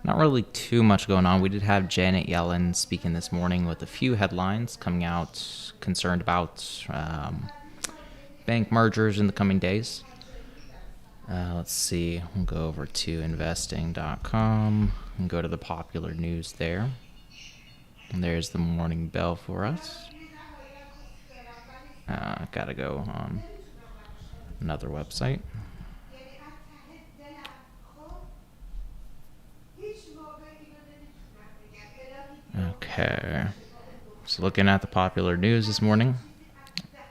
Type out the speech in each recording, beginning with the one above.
Not really too much going on. We did have Janet Yellen speaking this morning with a few headlines coming out concerned about bank mergers in the coming days. Let's see. We'll go over to investing.com and go to the popular news there. And there's the morning bell for us. Gotta go on another website. Okay. So looking at the popular news this morning,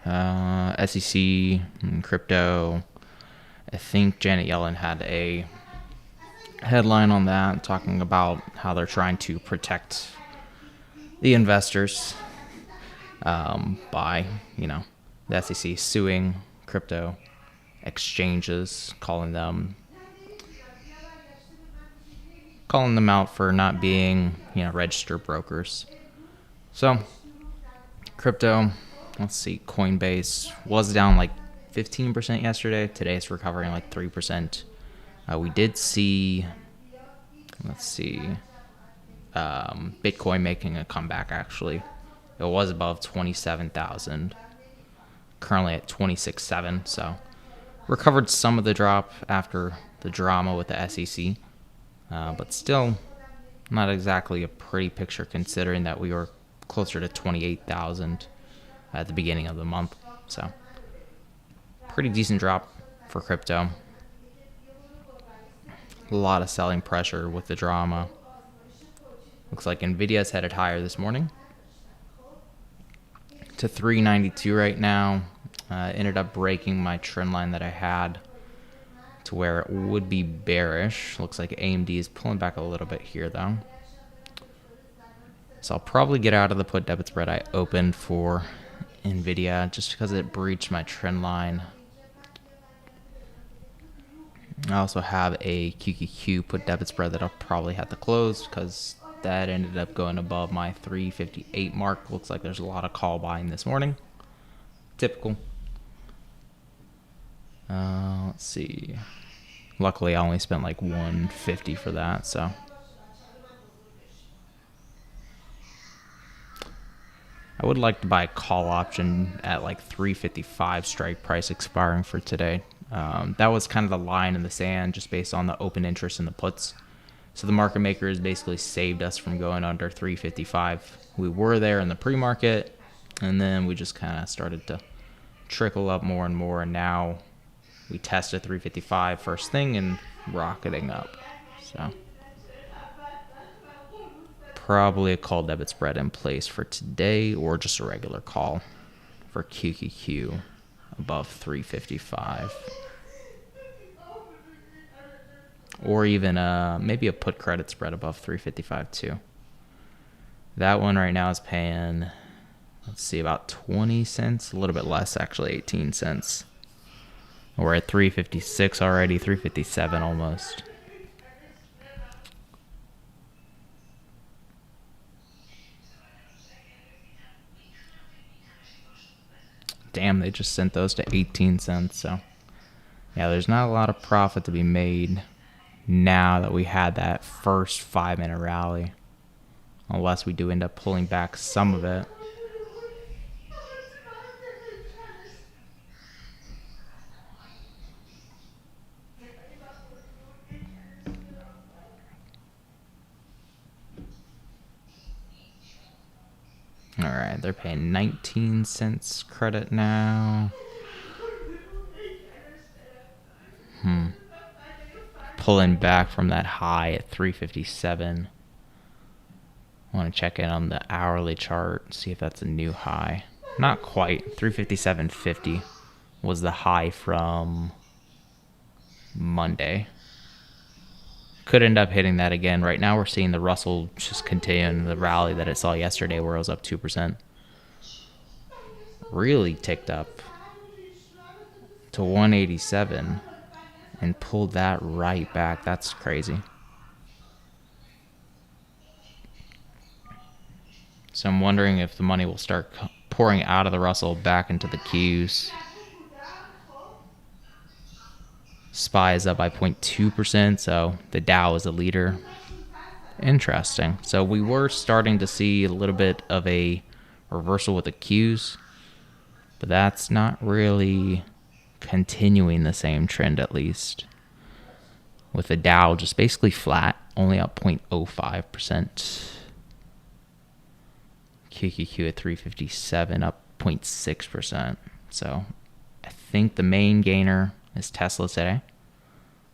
SEC and crypto. I think Janet Yellen had a headline on that talking about how they're trying to protect the investors by, the SEC suing crypto exchanges, calling them out for not being, registered brokers. So, crypto, let's see, Coinbase was down like 15% yesterday. Today it's recovering like 3%. We did see, Bitcoin making a comeback actually. It was above 27,000, currently at 26,700. So recovered some of the drop after the drama with the SEC, but still not exactly a pretty picture considering that we were closer to 28,000 at the beginning of the month. So pretty decent drop for crypto. A lot of selling pressure with the drama. Looks like NVIDIA's headed higher this morning to 392 right now. Ended up breaking my trend line that I had to where it would be bearish. Looks like AMD is pulling back a little bit here though. So I'll probably get out of the put debit spread I opened for NVIDIA just because it breached my trend line. I also have a QQQ put debit spread that I'll probably have to close because that ended up going above my 358 mark. Looks like there's a lot of call buying this morning. Typical. Let's see. Luckily, I only spent like $150 for that, so. I would like to buy a call option at like 355 strike price expiring for today. That was kind of the line in the sand just based on the open interest in the puts. So the market maker has basically saved us from going under 355. We were there in the pre-market, and then we just kind of started to trickle up more and more, and now we tested 355 first thing and rocketing up. So probably a call debit spread in place for today, or just a regular call for QQQ above 355. Or even maybe a put credit spread above 355 too. That one right now is paying, let's see, about 20 cents, a little bit less actually, 18 cents. We're at 356 already, 357 almost. Damn, they just sent those to 18 cents. So yeah, there's not a lot of profit to be made now that we had that first 5-minute rally, unless we do end up pulling back some of it. All right, they're paying 19 cents credit now. Pulling back from that high at 357. I want to check in on the hourly chart, see if that's a new high. Not quite. 357.50 was the high from Monday. Could end up hitting that again. Right now we're seeing the Russell just continuing the rally that it saw yesterday where it was up 2%. Really ticked up to 187 and pulled that right back. That's crazy. So I'm wondering if the money will start pouring out of the Russell back into the Qs. SPY is up by 0.2%, so the Dow is a leader. Interesting. So we were starting to see a little bit of a reversal with the Qs, but that's not really continuing the same trend, at least. With the Dow just basically flat, only up 0.05%. QQQ at 357, up 0.6%. So I think the main gainer is Tesla today.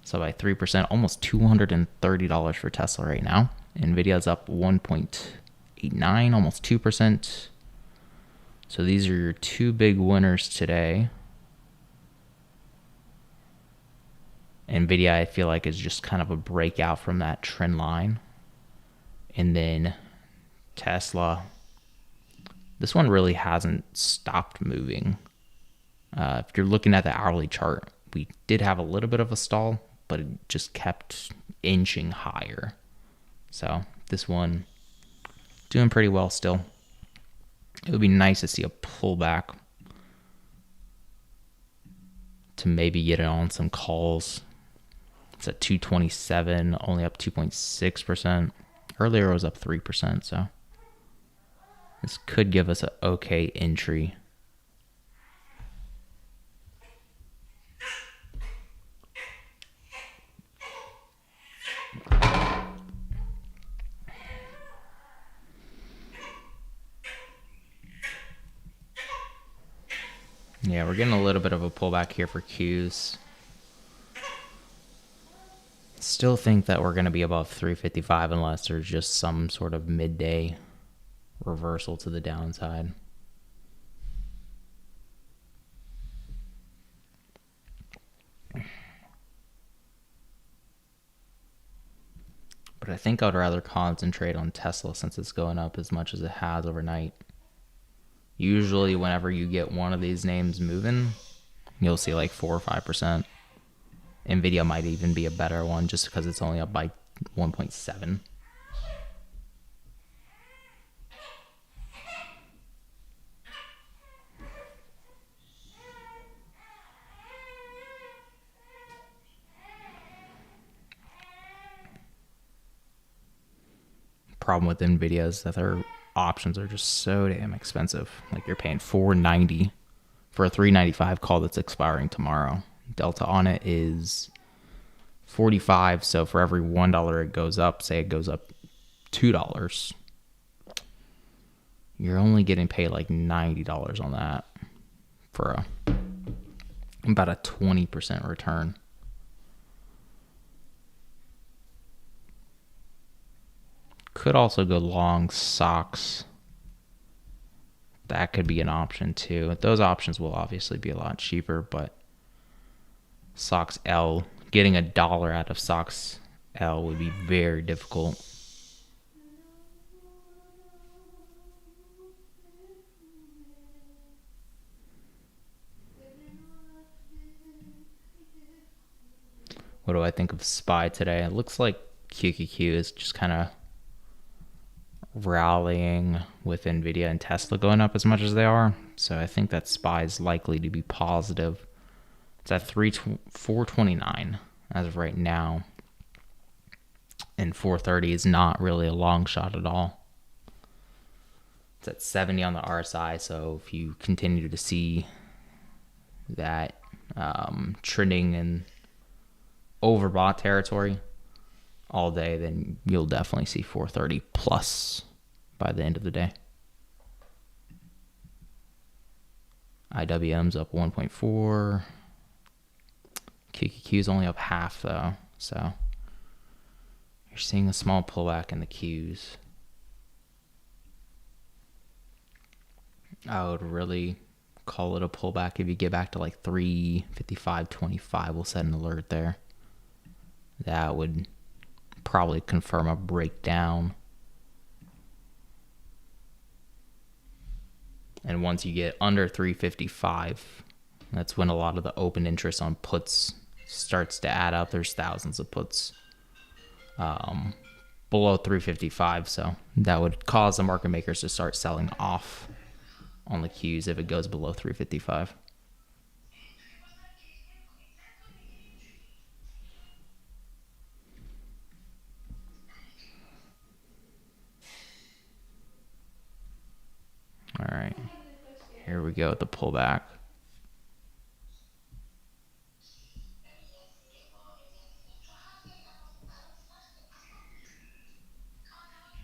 So by 3%, almost $230 for Tesla right now. NVIDIA's up 1.89, almost 2%. So these are your two big winners today. NVIDIA, I feel like, is just kind of a breakout from that trend line. And then Tesla, this one really hasn't stopped moving. If you're looking at the hourly chart, we did have a little bit of a stall, but it just kept inching higher. So this one doing pretty well still. It would be nice to see a pullback to maybe get it on some calls. It's at 227, only up 2.6%. Earlier it was up 3%, so this could give us an okay entry. Yeah, we're getting a little bit of a pullback here for Qs. Still think that we're going to be above 355 unless there's just some sort of midday reversal to the downside. But I think I'd rather concentrate on Tesla since it's going up as much as it has overnight. Usually whenever you get one of these names moving, you'll see like 4 or 5%. NVIDIA might even be a better one just because it's only up by 1.7. Problem with NVIDIA is that their options are just so damn expensive. Like you're paying $490 for a $395 call that's expiring tomorrow. Delta on it is 45. So for every $1 it goes up, say it goes up $2, you're only getting paid like $90 on that for about a 20% return. Could also go long socks. That could be an option too. Those options will obviously be a lot cheaper, but socks L, getting $1 out of socks L would be very difficult. What do I think of SPY today? It looks like QQQ is just kind of rallying with NVIDIA and Tesla going up as much as they are. So I think that SPY is likely to be positive. It's at 429 as of right now. And 430 is not really a long shot at all. It's at 70 on the RSI. So if you continue to see that trending in overbought territory all day, then you'll definitely see 430 plus by the end of the day. IWM's up 1.4. QQQ's only up half though, so you're seeing a small pullback in the Qs. I would really call it a pullback if you get back to like 355.25. We'll set an alert there. That would probably confirm a breakdown. And once you get under 355, that's when a lot of the open interest on puts starts to add up. There's thousands of puts below 355, so that would cause the market makers to start selling off on the Qs if it goes below 355. we go with the pullback.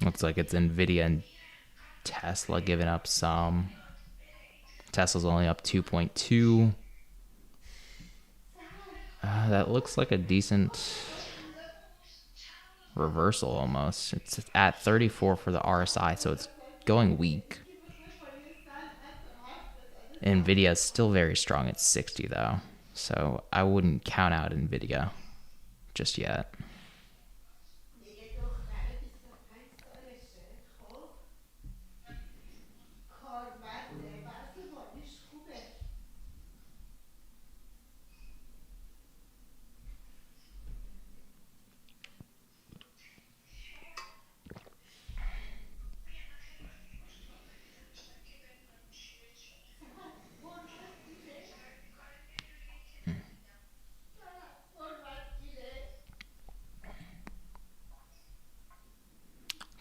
Looks like it's NVIDIA and Tesla giving up some. Tesla's only up 2.2. That looks like a decent reversal almost. It's at 34 for the RSI, so it's going weak. NVIDIA is still very strong at 60 though, so I wouldn't count out NVIDIA just yet.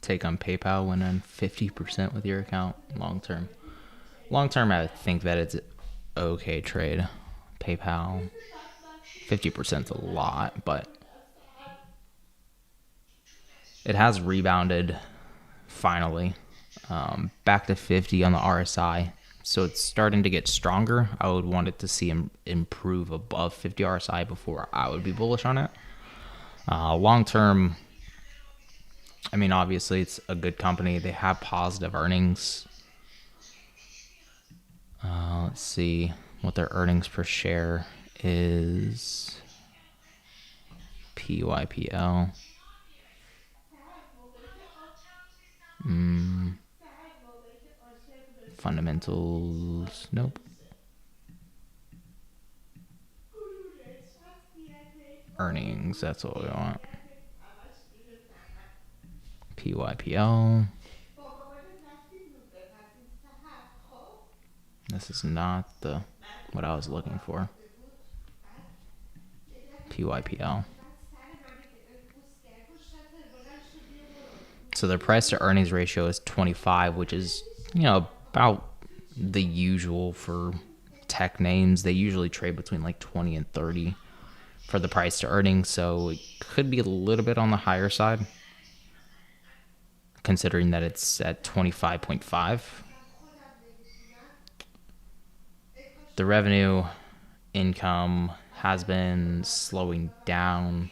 Take on PayPal when in 50% with your account long term. Long term, I think that it's okay trade. PayPal, 50% is a lot, but it has rebounded finally back to 50 on the RSI. So it's starting to get stronger. I would want it to see him improve above 50 RSI before I would be bullish on it. Long term, I mean, obviously it's a good company. They have positive earnings. Let's see what their earnings per share is. PYPL. Fundamentals. Nope. Earnings. That's what we want. PYPL. This is not what I was looking for. PYPL. So their price to earnings ratio is 25, which is, about the usual for tech names. They usually trade between like 20 and 30 for the price to earnings. So it could be a little bit on the higher side, considering that it's at 25.5. The revenue income has been slowing down,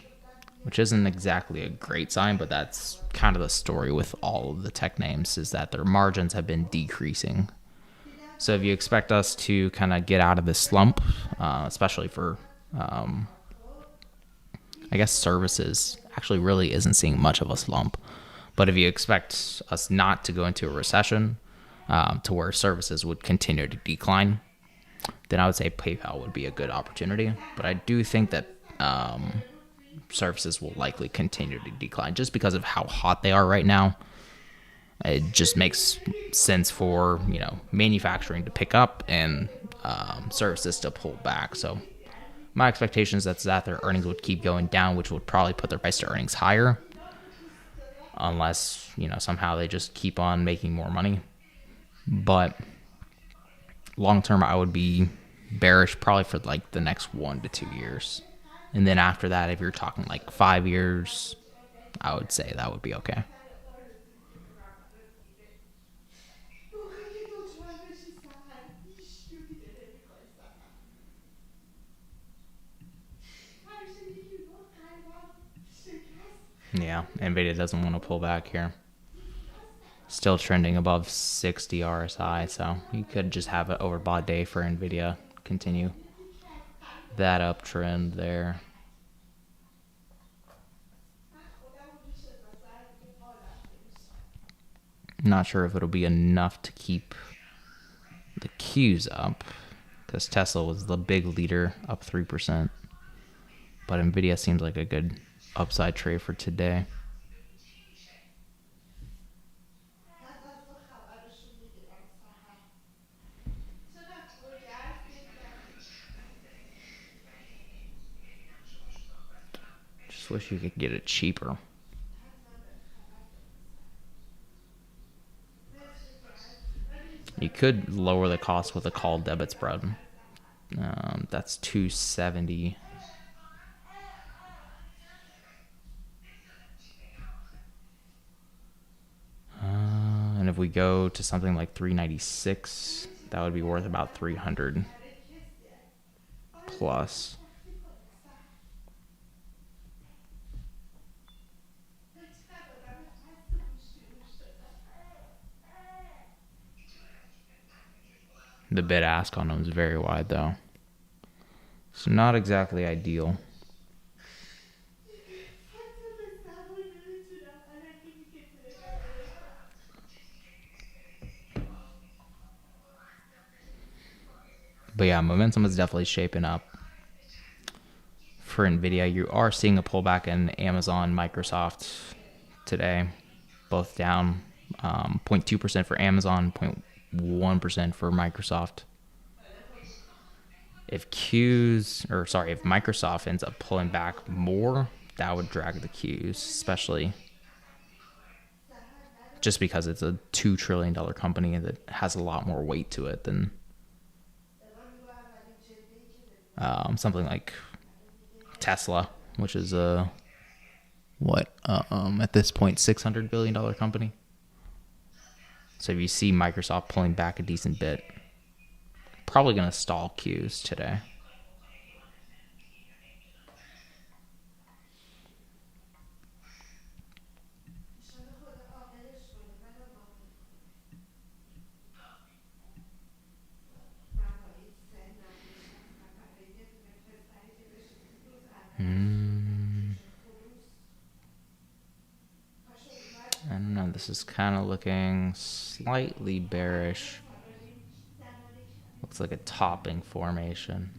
which isn't exactly a great sign, but that's kind of the story with all of the tech names, is that their margins have been decreasing. So if you expect us to kind of get out of this slump, especially for, I guess services actually really isn't seeing much of a slump. But if you expect us not to go into a recession, to where services would continue to decline, then I would say PayPal would be a good opportunity. But I do think that services will likely continue to decline just because of how hot they are right now. It just makes sense for manufacturing to pick up and services to pull back. So my expectation is that their earnings would keep going down, which would probably put their price to earnings higher, unless somehow they just keep on making more money. But long term, I would be bearish probably for like the next 1 to 2 years. And then after that, if you're talking like 5 years, I would say that would be okay. Yeah, NVIDIA doesn't want to pull back here. Still trending above 60 RSI, so you could just have an overbought day for NVIDIA. Continue that uptrend there. Not sure if it'll be enough to keep the Qs up, because Tesla was the big leader, up 3%. But NVIDIA seems like a good upside trade for today. Just wish you could get it cheaper. You could lower the cost with a call debit spread. That's 270. And if we go to something like 396, that would be worth about 300 plus. The bid ask on them is very wide though. So not exactly ideal. But yeah, momentum is definitely shaping up. For NVIDIA, you are seeing a pullback in Amazon, Microsoft today, both down 0.2% for Amazon, 0.1% for Microsoft. If Microsoft ends up pulling back more, that would drag the Qs, especially just because it's a $2 trillion company that has a lot more weight to it than something like Tesla, which is at this point, $600 billion company. So if you see Microsoft pulling back a decent bit, probably going to stall Qs today. I don't know. This is kind of looking slightly bearish. Looks like a topping formation.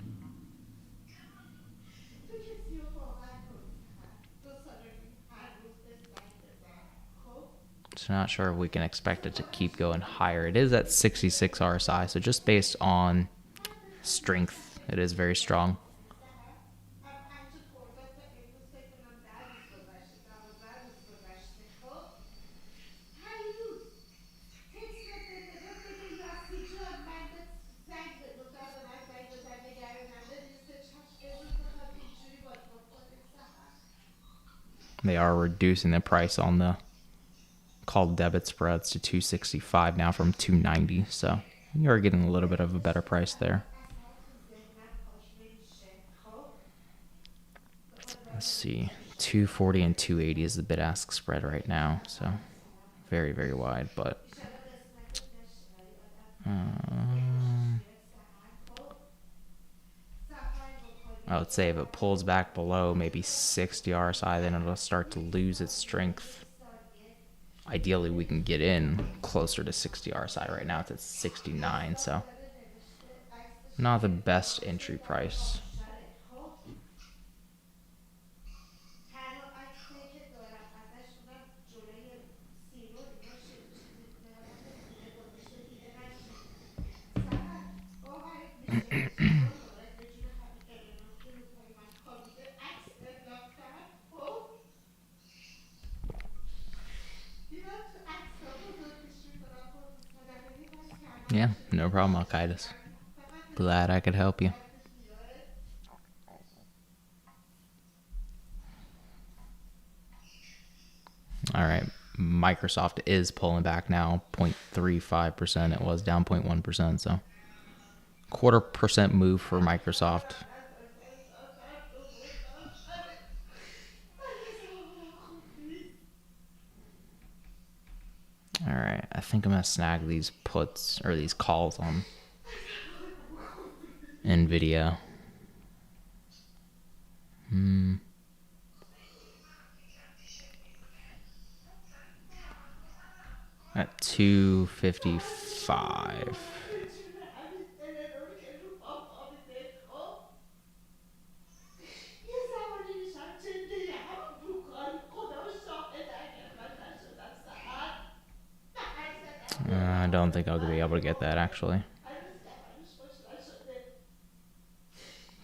So not sure if we can expect it to keep going higher. It is at 66 RSI, so just based on strength, it is very strong. They are reducing the price on the called debit spreads to 265 now from 290, so you are getting a little bit of a better price there. Let's see, 240 and 280 is the bid ask spread right now, so very, very wide. But I would say if it pulls back below maybe 60 RSI, then it'll start to lose its strength. Ideally, we can get in closer to 60 RSI. Right now it's at 69, so not the best entry price. Yeah, no problem, Al-Qaeda. Glad I could help you. All right, Microsoft is pulling back now, 0.35%. It was down 0.1%, so 0.25% move for Microsoft. All right, I think I'm gonna snag these puts or these calls on NVIDIA. At 255. I don't think I'll be able to get that actually.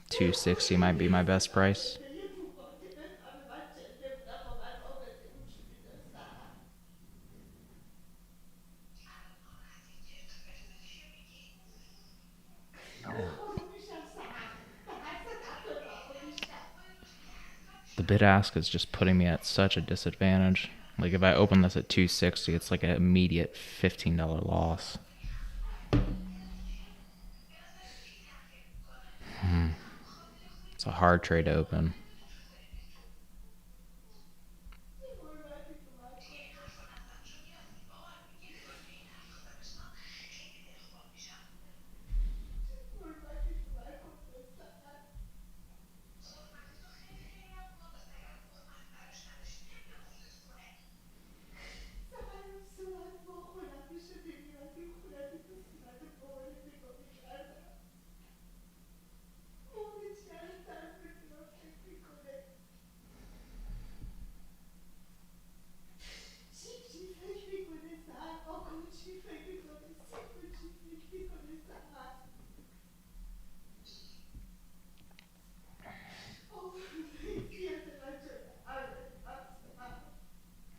260 might be my best price. bid ask is just putting me at such a disadvantage. Like if I open this at 260, it's like an immediate $15 loss. It's a hard trade to open.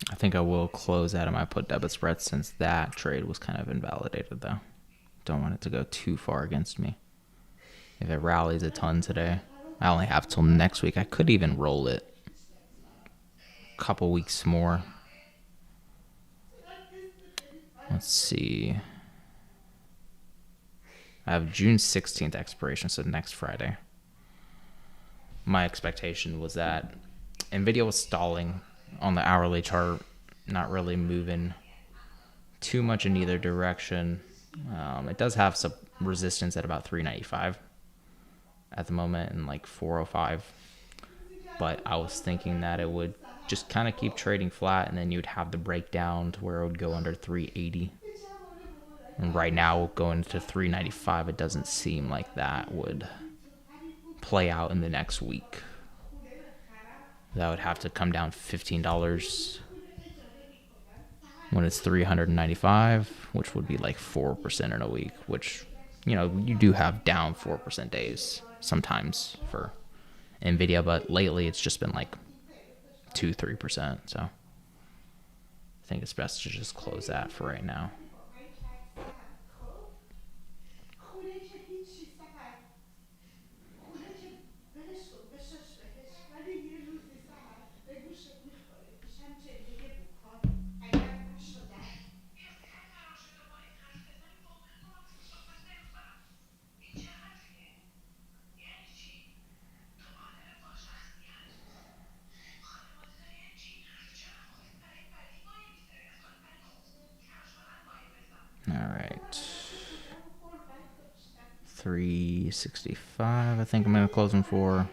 I think I will close out of my put debit spread since that trade was kind of invalidated though. Don't want it to go too far against me. If it rallies a ton today, I only have till next week. I could even roll it a couple weeks more. Let's see. I have June 16th expiration, so next Friday. My expectation was that NVIDIA was stalling on the hourly chart, not really moving too much in either direction. It does have some resistance at about 395 at the moment and like 405. But I was thinking that it would just kind of keep trading flat and then you'd have the breakdown to where it would go under 380. And right now, going to 395, it doesn't seem like that would play out in the next week. That would have to come down $15 when it's 395, which would be like 4% in a week, which, you know, you do have down 4% days sometimes for NVIDIA, but lately it's just been like 2-3%. So I think it's best to just close that for right now. All right. 365, I think I'm going to close them for.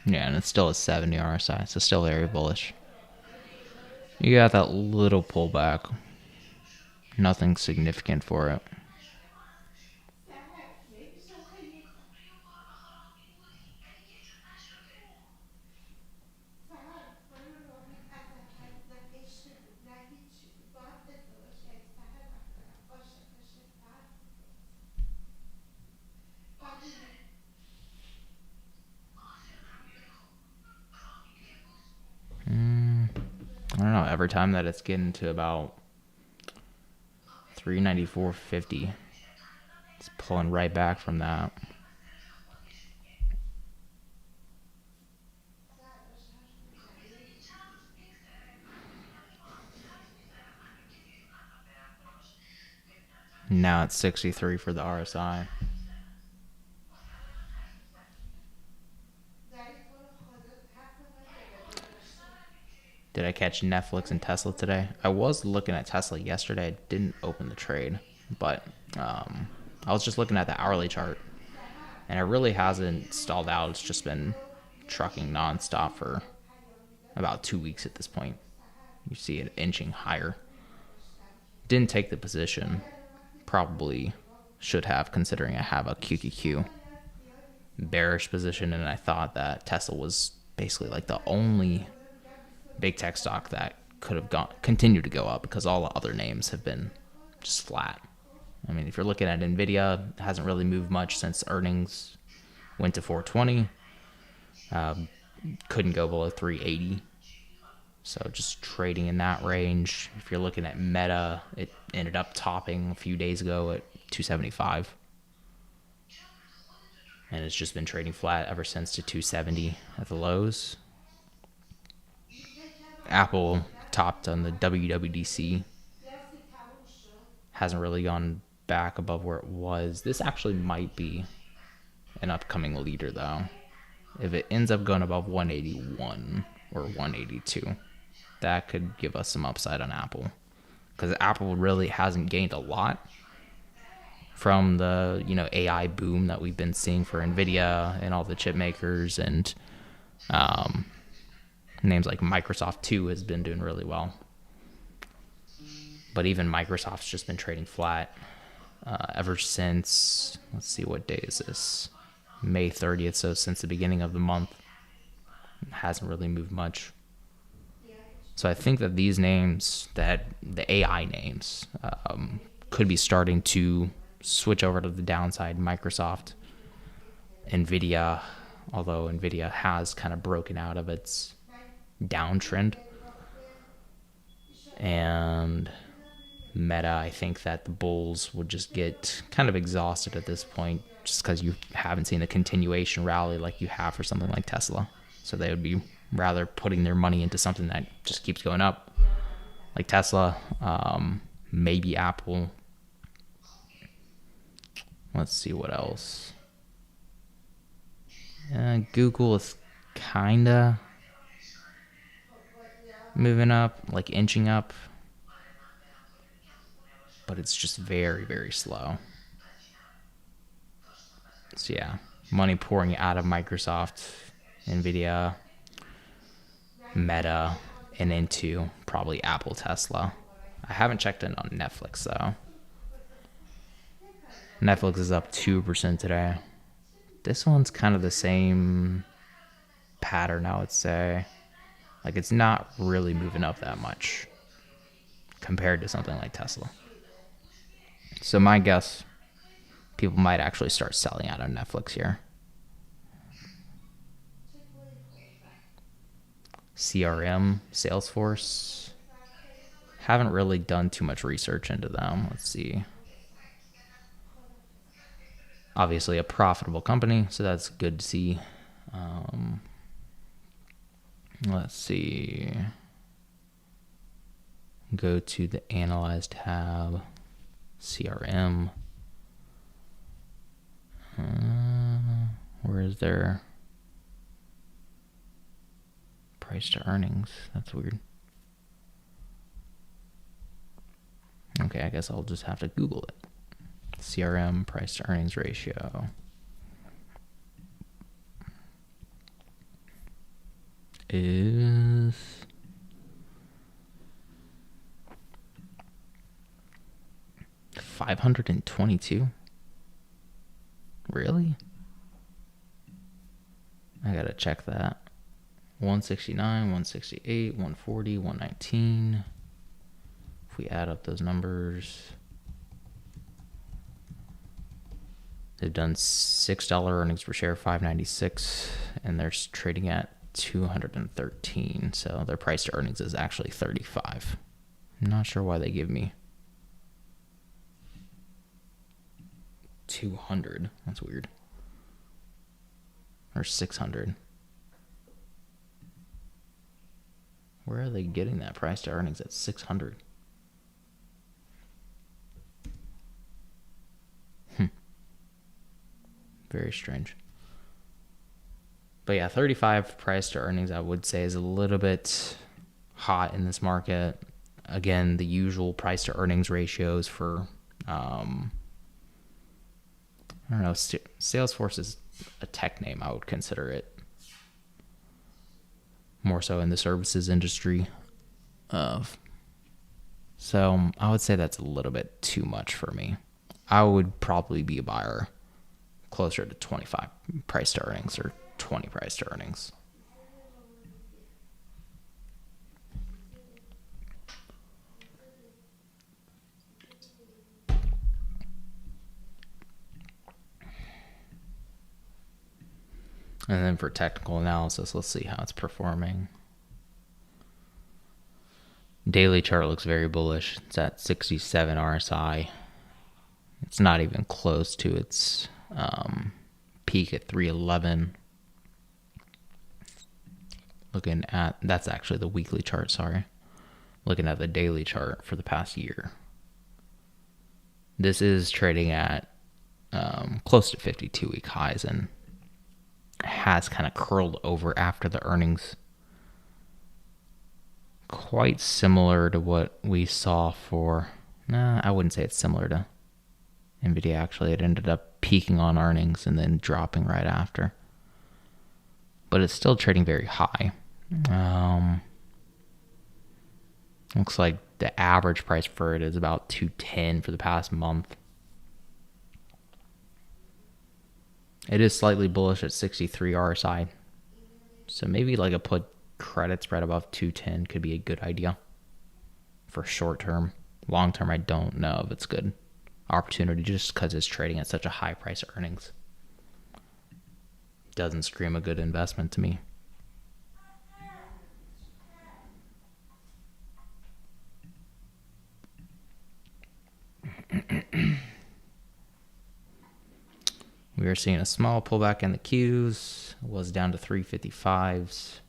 Yeah, and it's still a 70 RSI, so still very bullish. You got that little pullback. Nothing significant for it. I don't know, every time that it's getting to about 394.50, it's pulling right back from that. Now it's 63 for the RSI. Did I catch Netflix and Tesla today? I was looking at Tesla yesterday. I didn't open the trade, but I was just looking at the hourly chart, and it really hasn't stalled out. It's just been trucking nonstop for about 2 weeks at this point. You see it inching higher. Didn't take the position. Probably should have, considering I have a QQQ bearish position, and I thought that Tesla was basically like the only big tech stock that could have continued to go up because all the other names have been just flat. I mean, if you're looking at NVIDIA, it hasn't really moved much since earnings went to 420. Couldn't go below 380. So just trading in that range. If you're looking at Meta, it ended up topping a few days ago at 275. And it's just been trading flat ever since to 270 at the lows. Apple topped on the WWDC. Hasn't really gone back above where it was. This actually might be an upcoming leader, though. If it ends up going above 181 or 182, that could give us some upside on Apple. Because Apple really hasn't gained a lot from the AI boom that we've been seeing for NVIDIA and all the chip makers, and names like Microsoft too has been doing really well. But even Microsoft's just been trading flat ever since, let's see, what day is this? May 30th, so since the beginning of the month. It hasn't really moved much. So I think that these names, that the AI names, could be starting to switch over to the downside. Microsoft, NVIDIA, although NVIDIA has kind of broken out of its downtrend. And Meta, I think that the bulls would just get kind of exhausted at this point, just because you haven't seen a continuation rally like you have for something like Tesla. So they would be rather putting their money into something that just keeps going up, like Tesla, maybe Apple. Let's see what else. Google is kind of moving up, like inching up, but it's just very, very slow. So yeah, money pouring out of Microsoft, NVIDIA, Meta, and into probably Apple, Tesla. I haven't checked in on Netflix though. Netflix is up 2% today. This one's kind of the same pattern, I would say. Like, it's not really moving up that much compared to something like Tesla. So my guess, people might actually start selling out on Netflix here. CRM, Salesforce. Haven't really done too much research into them. Let's see. Obviously a profitable company, so that's good to see. Let's see. Go to the Analyze tab. CRM. Where is their price to earnings? That's weird. Okay, I guess I'll just have to Google it. CRM price to earnings ratio. Is $522? Really? I gotta check that. 169, 168, 140, 119. If we add up those numbers, they've done $6 earnings per share, $5.96, and they're trading at 213. So their price to earnings is actually 35. I'm not sure why they give me 200. That's weird. Or 600. Where are they getting that price to earnings at 600? Very strange. But yeah, 35 price to earnings, I would say, is a little bit hot in this market. Again, the usual price to earnings ratios for, I don't know, Salesforce is a tech name. I would consider it more so in the services industry. So I would say that's a little bit too much for me. I would probably be a buyer closer to 25 price to earnings or 20 price to earnings. And then for technical analysis, let's see how it's performing. Daily chart looks very bullish. It's at 67 RSI. It's not even close to its peak at 311. Looking at, that's actually the weekly chart, sorry. Looking at the daily chart for the past year. This is trading at close to 52-week highs and has kind of curled over after the earnings. Quite similar to what we saw for, I wouldn't say it's similar to NVIDIA actually. It ended up peaking on earnings and then dropping right after. But it's still trading very high. Looks like the average price for it is about 210 for the past month. It is slightly bullish at 63 RSI. So maybe like a put credit spread above 210 could be a good idea for short term. Long term, I don't know if it's good opportunity just because it's trading at such a high price earnings. Doesn't scream a good investment to me. We are seeing a small pullback in the Qs. It was down to 355s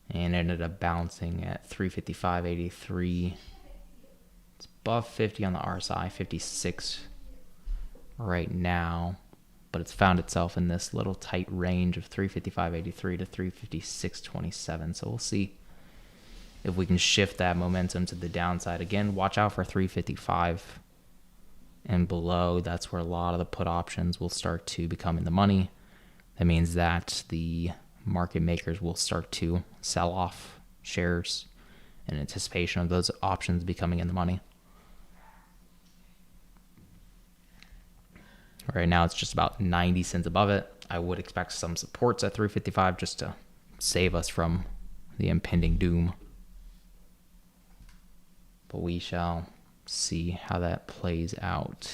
and ended up bouncing at 355.83. It's above 50 on the RSI, 56 right now, but it's found itself in this little tight range of 355.83 to 356.27. So we'll see if we can shift that momentum to the downside. Again, watch out for 355 and below. That's where a lot of the put options will start to become in the money. That means that the market makers will start to sell off shares in anticipation of those options becoming in the money. Right now it's just about 90 cents above it. I would expect some supports at 355 just to save us from the impending doom. But we shall see how that plays out.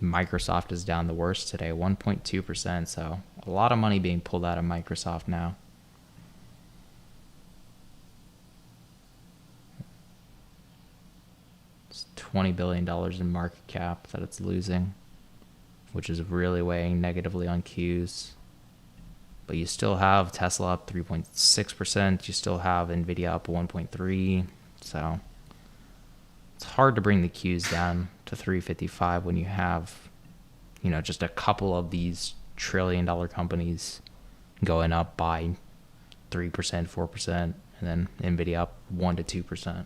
Microsoft is down the worst today, 1.2%. So a lot of money being pulled out of Microsoft now. It's $20 billion in market cap that it's losing, which is really weighing negatively on Qs. But you still have Tesla up 3.6%. You still have NVIDIA up 1.3%. So it's hard to bring the Qs down to 355 when you have, just a couple of these trillion-dollar companies going up by 3%, 4%, and then NVIDIA up 1% to 2%.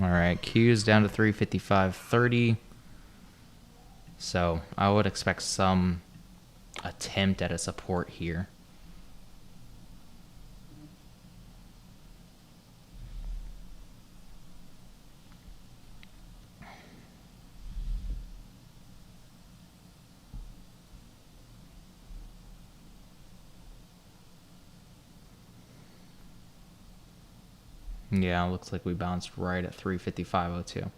All right, Q's down to 355.30. So I would expect some attempt at a support here. Yeah, looks like we bounced right at 355.02.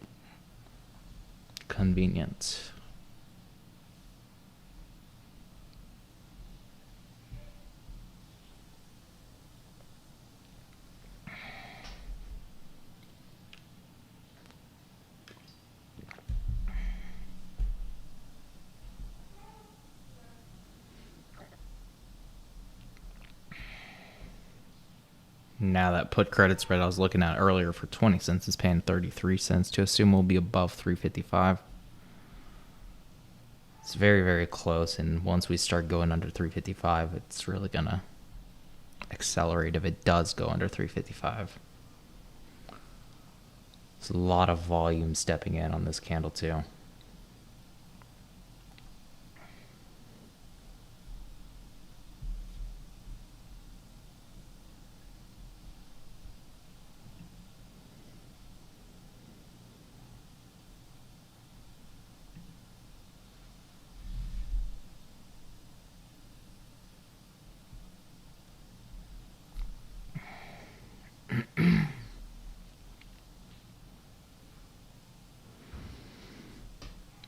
Convenient. Now that put credit spread I was looking at earlier for 20 cents is paying 33 cents to assume we'll be above 355. It's very, very close, and once we start going under 355, it's really going to accelerate if it does go under 355. There's a lot of volume stepping in on this candle too.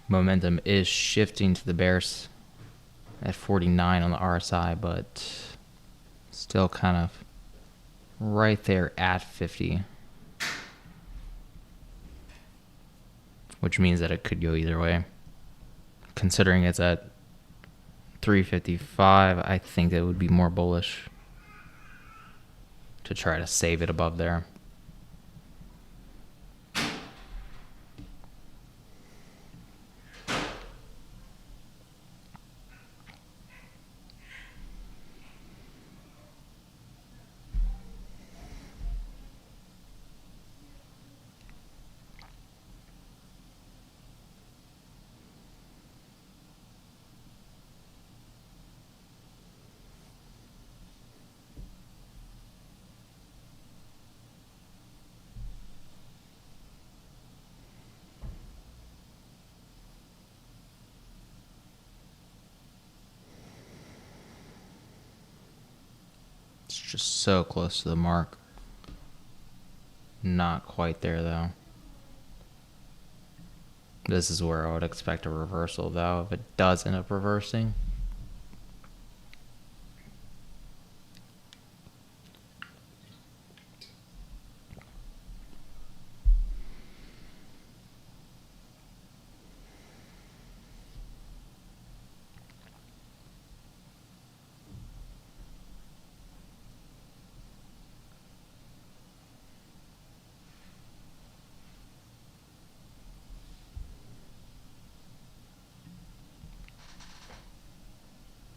Momentum is shifting to the bears at 49 on the RSI, but still kind of right there at 50, which means that it could go either way. Considering it's at 355, I think it would be more bullish to try to save it above there. It's just so close to the mark. Not quite there though. This is where I would expect a reversal though, if it does end up reversing.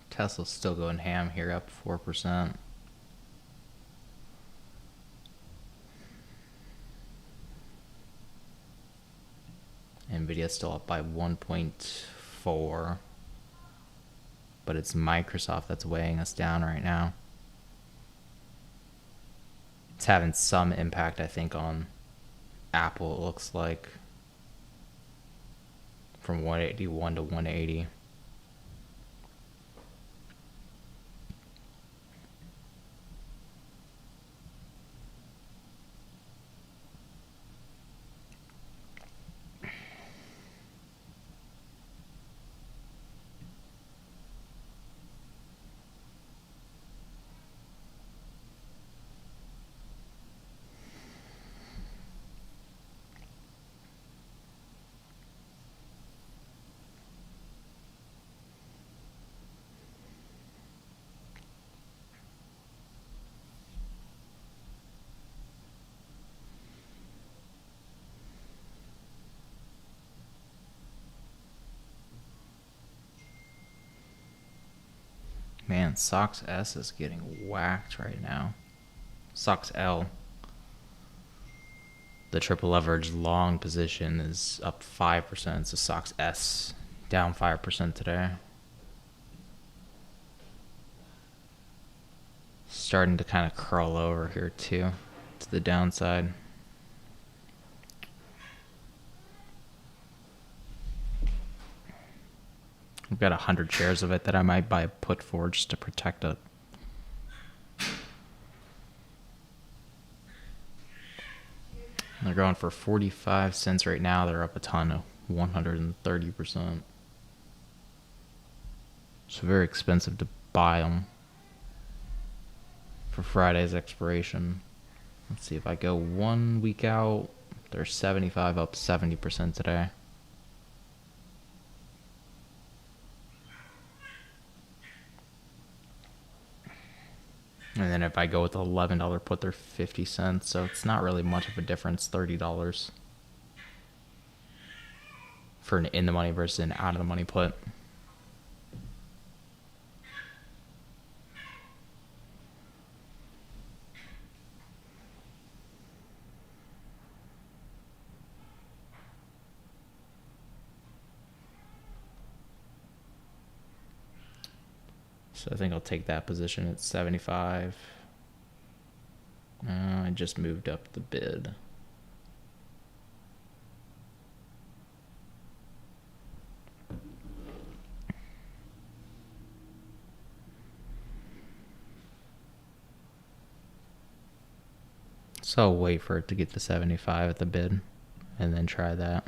Tesla's still going ham here, up 4%. NVIDIA's still up by 1.4. But it's Microsoft that's weighing us down right now. It's having some impact, I think, on Apple, it looks like. From 181 to 180. Man, SOX S is getting whacked right now. SOX L, the triple leverage long position, is up 5%. So SOX S down 5% today. Starting to kind of curl over here too, to the downside. I've got 100 shares of it that I might buy a put for just to protect it. They're going for 45 cents right now. They're up a ton, of 130%. So very expensive to buy them for Friday's expiration. Let's see, if I go 1 week out, they're 75, up 70% today. And then if I go with the $11 put, they're 50 cents. So it's not really much of a difference, $30 for an in the money versus an out of the money put. So I think I'll take that position at 75. I just moved up the bid. So I'll wait for it to get to 75 at the bid and then try that.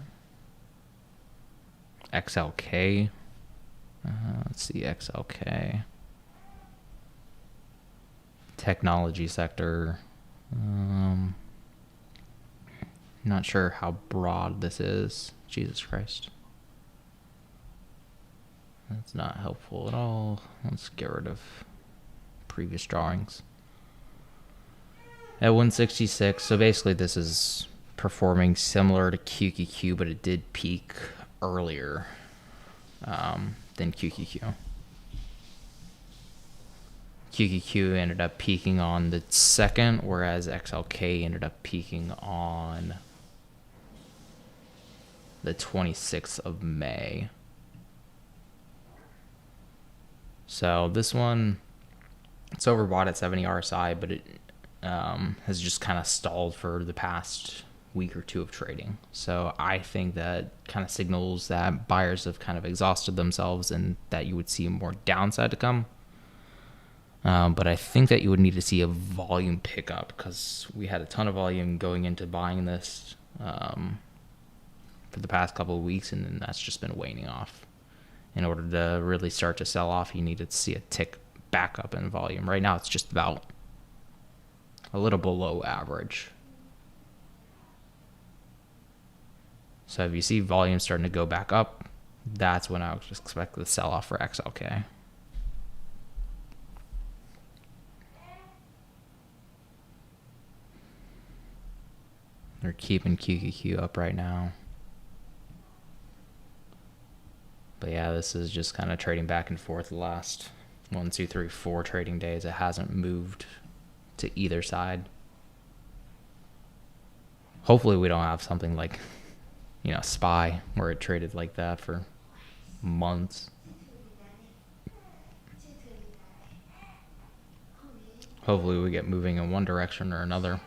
XLK. Let's see, XLK. Technology sector. Not sure how broad this is. Jesus Christ. That's not helpful at all. Let's get rid of previous drawings. At 166, so basically this is performing similar to QQQ, but it did peak earlier than QQQ. QQQ ended up peaking on the 2nd, whereas XLK ended up peaking on the 26th of May. So this one, it's overbought at 70 RSI, but it has just kind of stalled for the past week or two of trading. So I think that kind of signals that buyers have kind of exhausted themselves and that you would see more downside to come. But I think that you would need to see a volume pickup because we had a ton of volume going into buying this for the past couple of weeks, and then that's just been waning off. In order to really start to sell off, you needed to see a tick back up in volume. Right now, it's just about a little below average. So if you see volume starting to go back up, that's when I would expect the sell-off for XLK. They're keeping QQQ up right now. But yeah, this is just kind of trading back and forth the last 1, 2, 3, 4 trading days. It hasn't moved to either side. Hopefully we don't have something like, SPY, where it traded like that for months. Hopefully we get moving in one direction or another.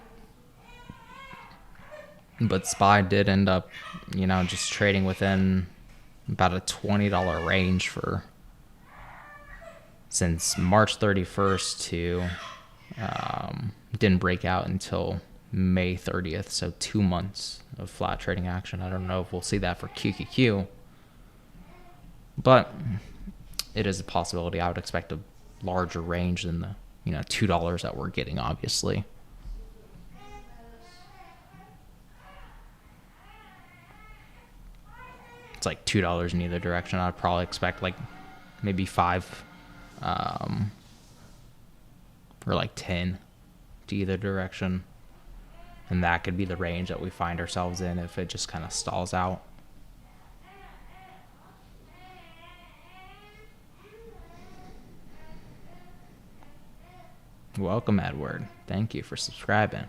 But SPY did end up, just trading within about a $20 range since March 31st to didn't break out until May 30th, so 2 months of flat trading action. I don't know if we'll see that for QQQ, but it is a possibility. I would expect a larger range than the $2 that we're getting, obviously. It's like $2 in either direction. I'd probably expect like maybe 5 or like 10 to either direction. And that could be the range that we find ourselves in if it just kind of stalls out. Welcome, Edward. Thank you for subscribing.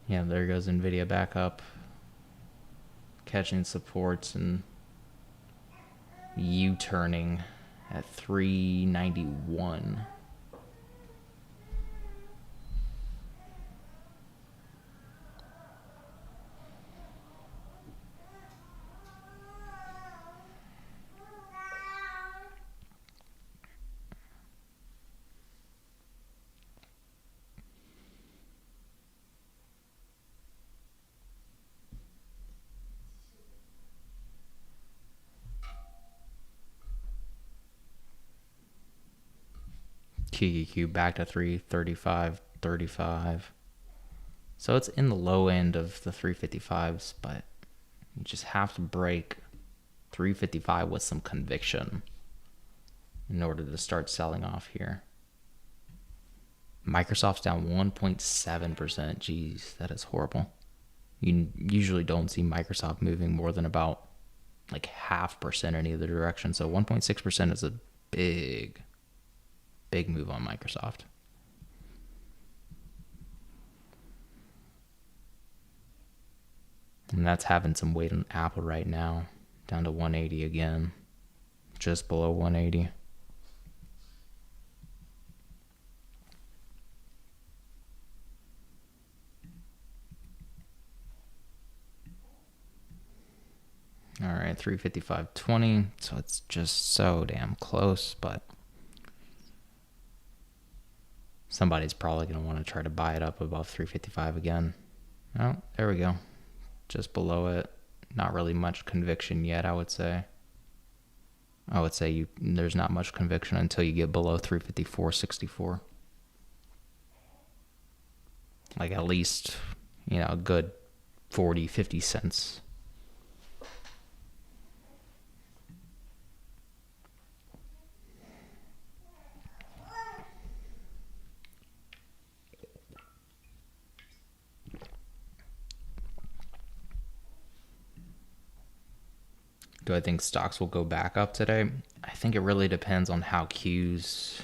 Yeah, there goes NVIDIA back up, catching supports and U-turning at 391. QQQ back to 335.35. So it's in the low end of the 355s, but you just have to break 355 with some conviction in order to start selling off here. Microsoft's down 1.7%. Jeez, that is horrible. You usually don't see Microsoft moving more than about like 0.5% in either direction. So 1.6% is a big move on Microsoft. And that's having some weight on Apple right now, down to 180 again, just below 180. All right, 355.20, so it's just so damn close, but Somebody's probably going to want to try to buy it up above 355 again. Oh, there we go. Just below it. Not really much conviction yet, I would say. There's not much conviction until you get below 354.64. Like at least, a good 40, 50 cents. Do I think stocks will go back up today? I think it really depends on how Q's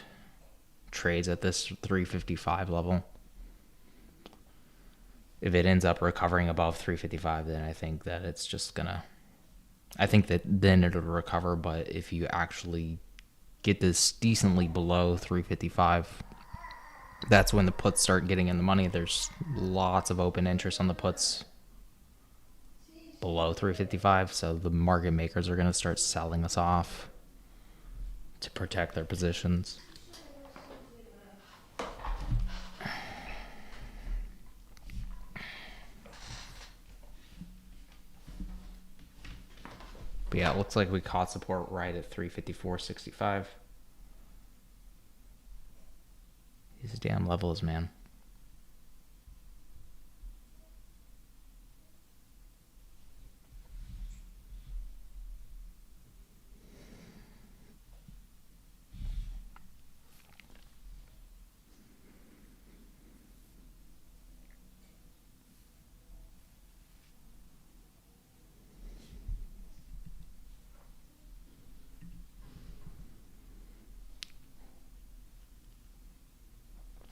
trades at this 355 level. If it ends up recovering above 355, then I think that it's just gonna, I think that then it'll recover. But if you actually get this decently below 355, that's when the puts start getting in the money. There's lots of open interest on the puts below 355, so the market makers are going to start selling us off to protect their positions. But yeah, it looks like we caught support right at 354.65. These damn levels, man.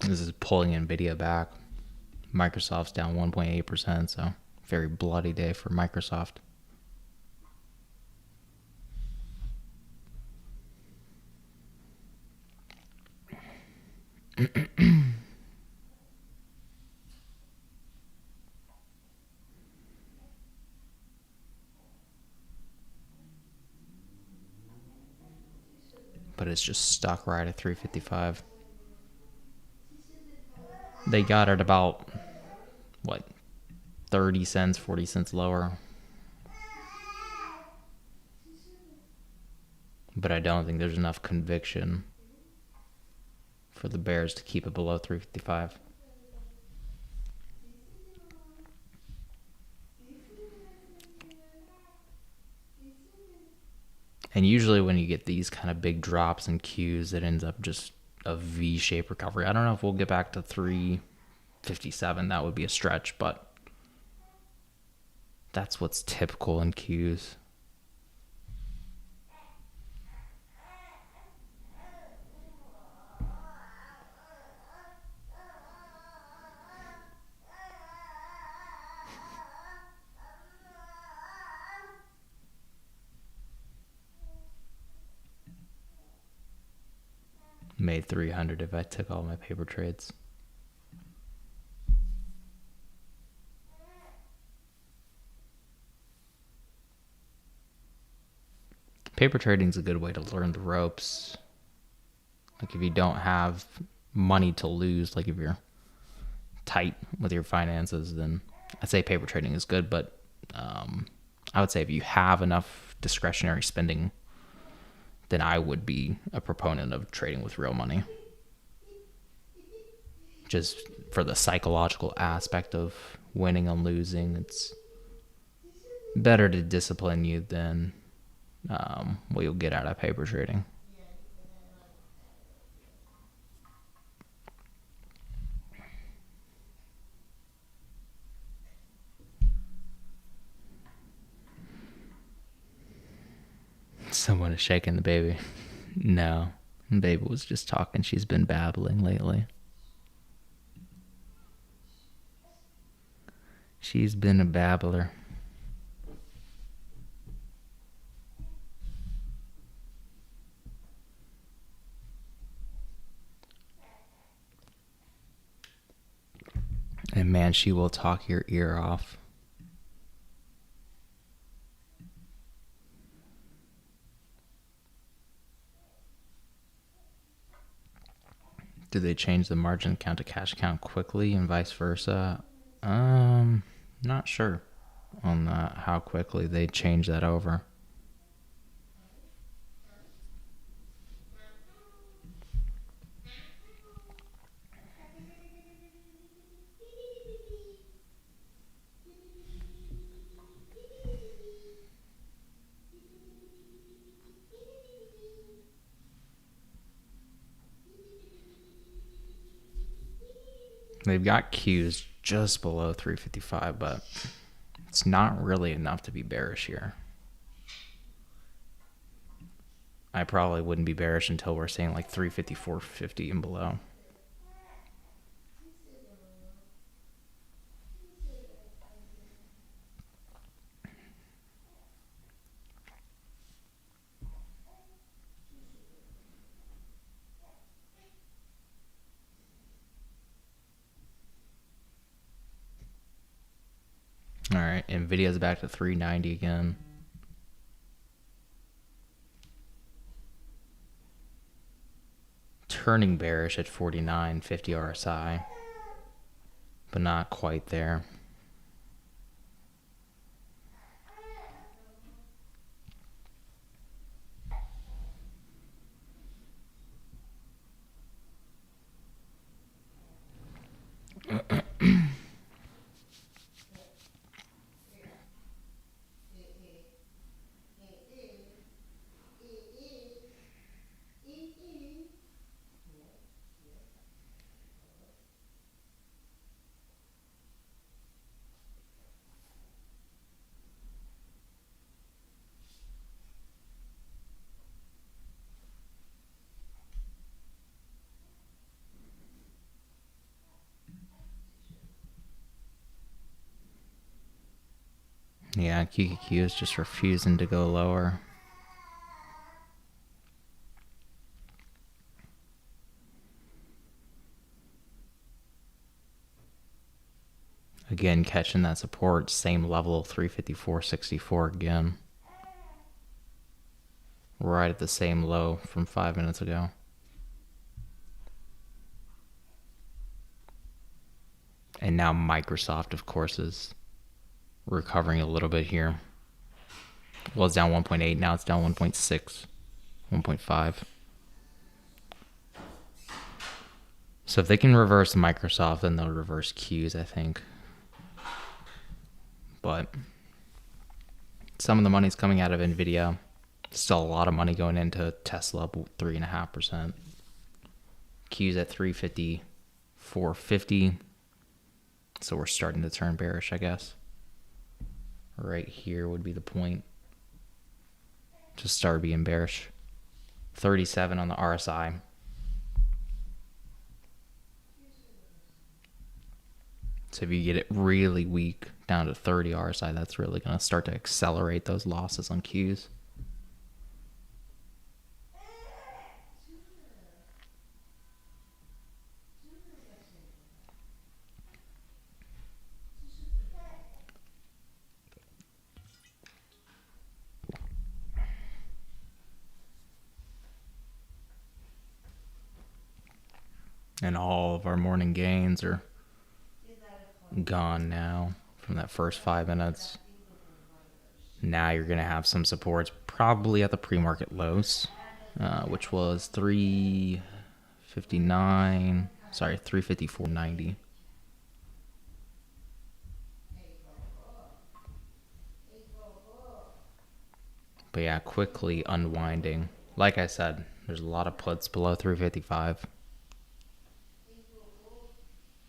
This is pulling NVIDIA back. Microsoft's down 1.8%, so very bloody day for Microsoft. But it's just stuck right at 355. They got it about, 30 cents, 40 cents lower. But I don't think there's enough conviction for the bears to keep it below 355. And usually when you get these kind of big drops in Qs, it ends up just a V-shaped recovery. I don't know if we'll get back to 357. That would be a stretch, but that's what's typical in Qs. Made 300 if I took all my paper trades. Paper trading is a good way to learn the ropes. Like if you don't have money to lose, like if you're tight with your finances, then I'd say paper trading is good. But I would say if you have enough discretionary spending, then I would be a proponent of trading with real money. Just for the psychological aspect of winning and losing, it's better to discipline you than what you'll get out of paper trading. Someone is shaking the baby. No, baby was just talking. She's been babbling lately. She's been a babbler. And man, she will talk your ear off. Did they change the margin account to cash account quickly and vice versa? Not sure on how quickly they change that over. They've got Qs just below 355, but it's not really enough to be bearish here. I probably wouldn't be bearish until we're saying like 354.50 and below. All right, NVIDIA's back to 390 again. Turning bearish at 49.50 RSI, but not quite there. Yeah, QQQ is just refusing to go lower. Again, catching that support, same level, 354.64 again. Right at the same low from 5 minutes ago. And now Microsoft, of course, is recovering a little bit here. Well, it's down 1.8, now it's down 1.6, 1.5. So if they can reverse Microsoft, then they'll reverse Qs, I think. But some of the money's coming out of NVIDIA. Still a lot of money going into Tesla, 3.5%. Qs at 354.50. So we're starting to turn bearish, I guess. Right here would be the point to start being bearish. 37 on the RSI. So if you get it really weak down to 30 RSI, that's really going to start to accelerate those losses on Qs. And all of our morning gains are gone now from that first 5 minutes. Now you're going to have some supports probably at the pre-market lows, which was 354.90. But yeah, quickly unwinding. Like I said, there's a lot of puts below 355.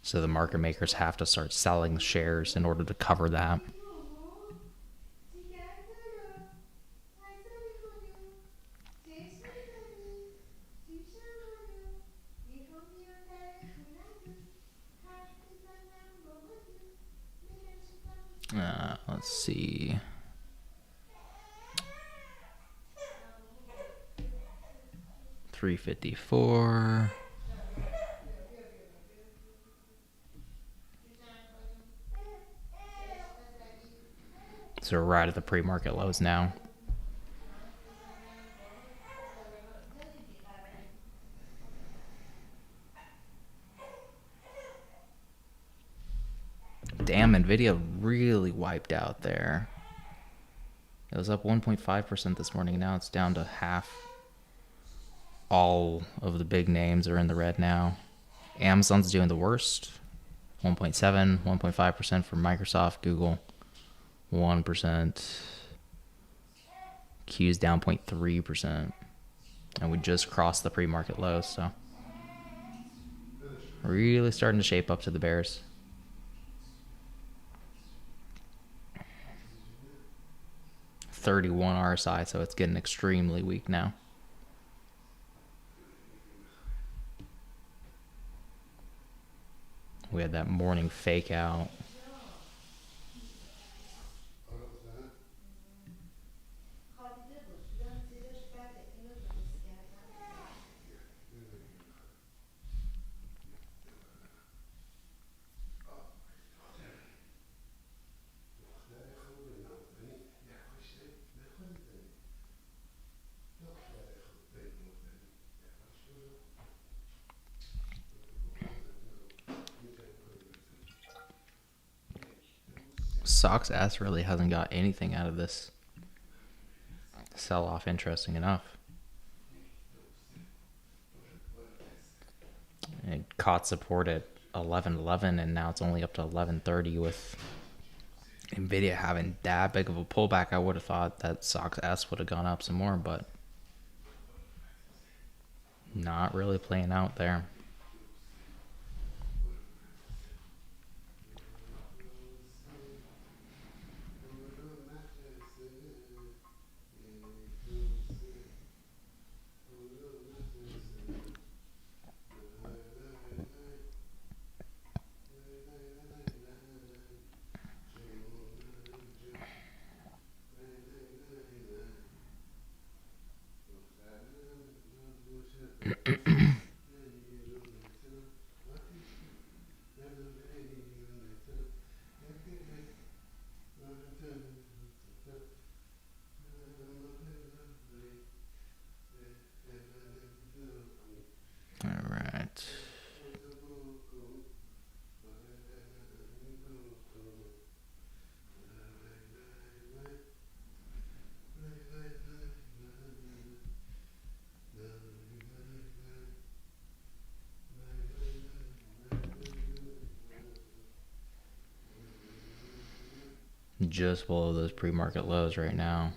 So the market makers have to start selling shares in order to cover that. Let's see. $354. So we're right at the pre-market lows now. Damn, NVIDIA really wiped out there. It was up 1.5% this morning. Now it's down to half. All of the big names are in the red now. Amazon's doing the worst. 1.7, 1.5% for Microsoft, Google, 1%. Q's down 0.3%. And we just crossed the pre-market lows, so really starting to shape up to the bears. $31 RSI, so it's getting extremely weak now. We had that morning fake out. Sox S really hasn't got anything out of this sell-off, interesting enough. It caught support at 11.11, and now it's only up to 11.30 with NVIDIA having that big of a pullback. I would have thought that Sox S would have gone up some more, but not really playing out there. All right. Just below those pre-market lows right now.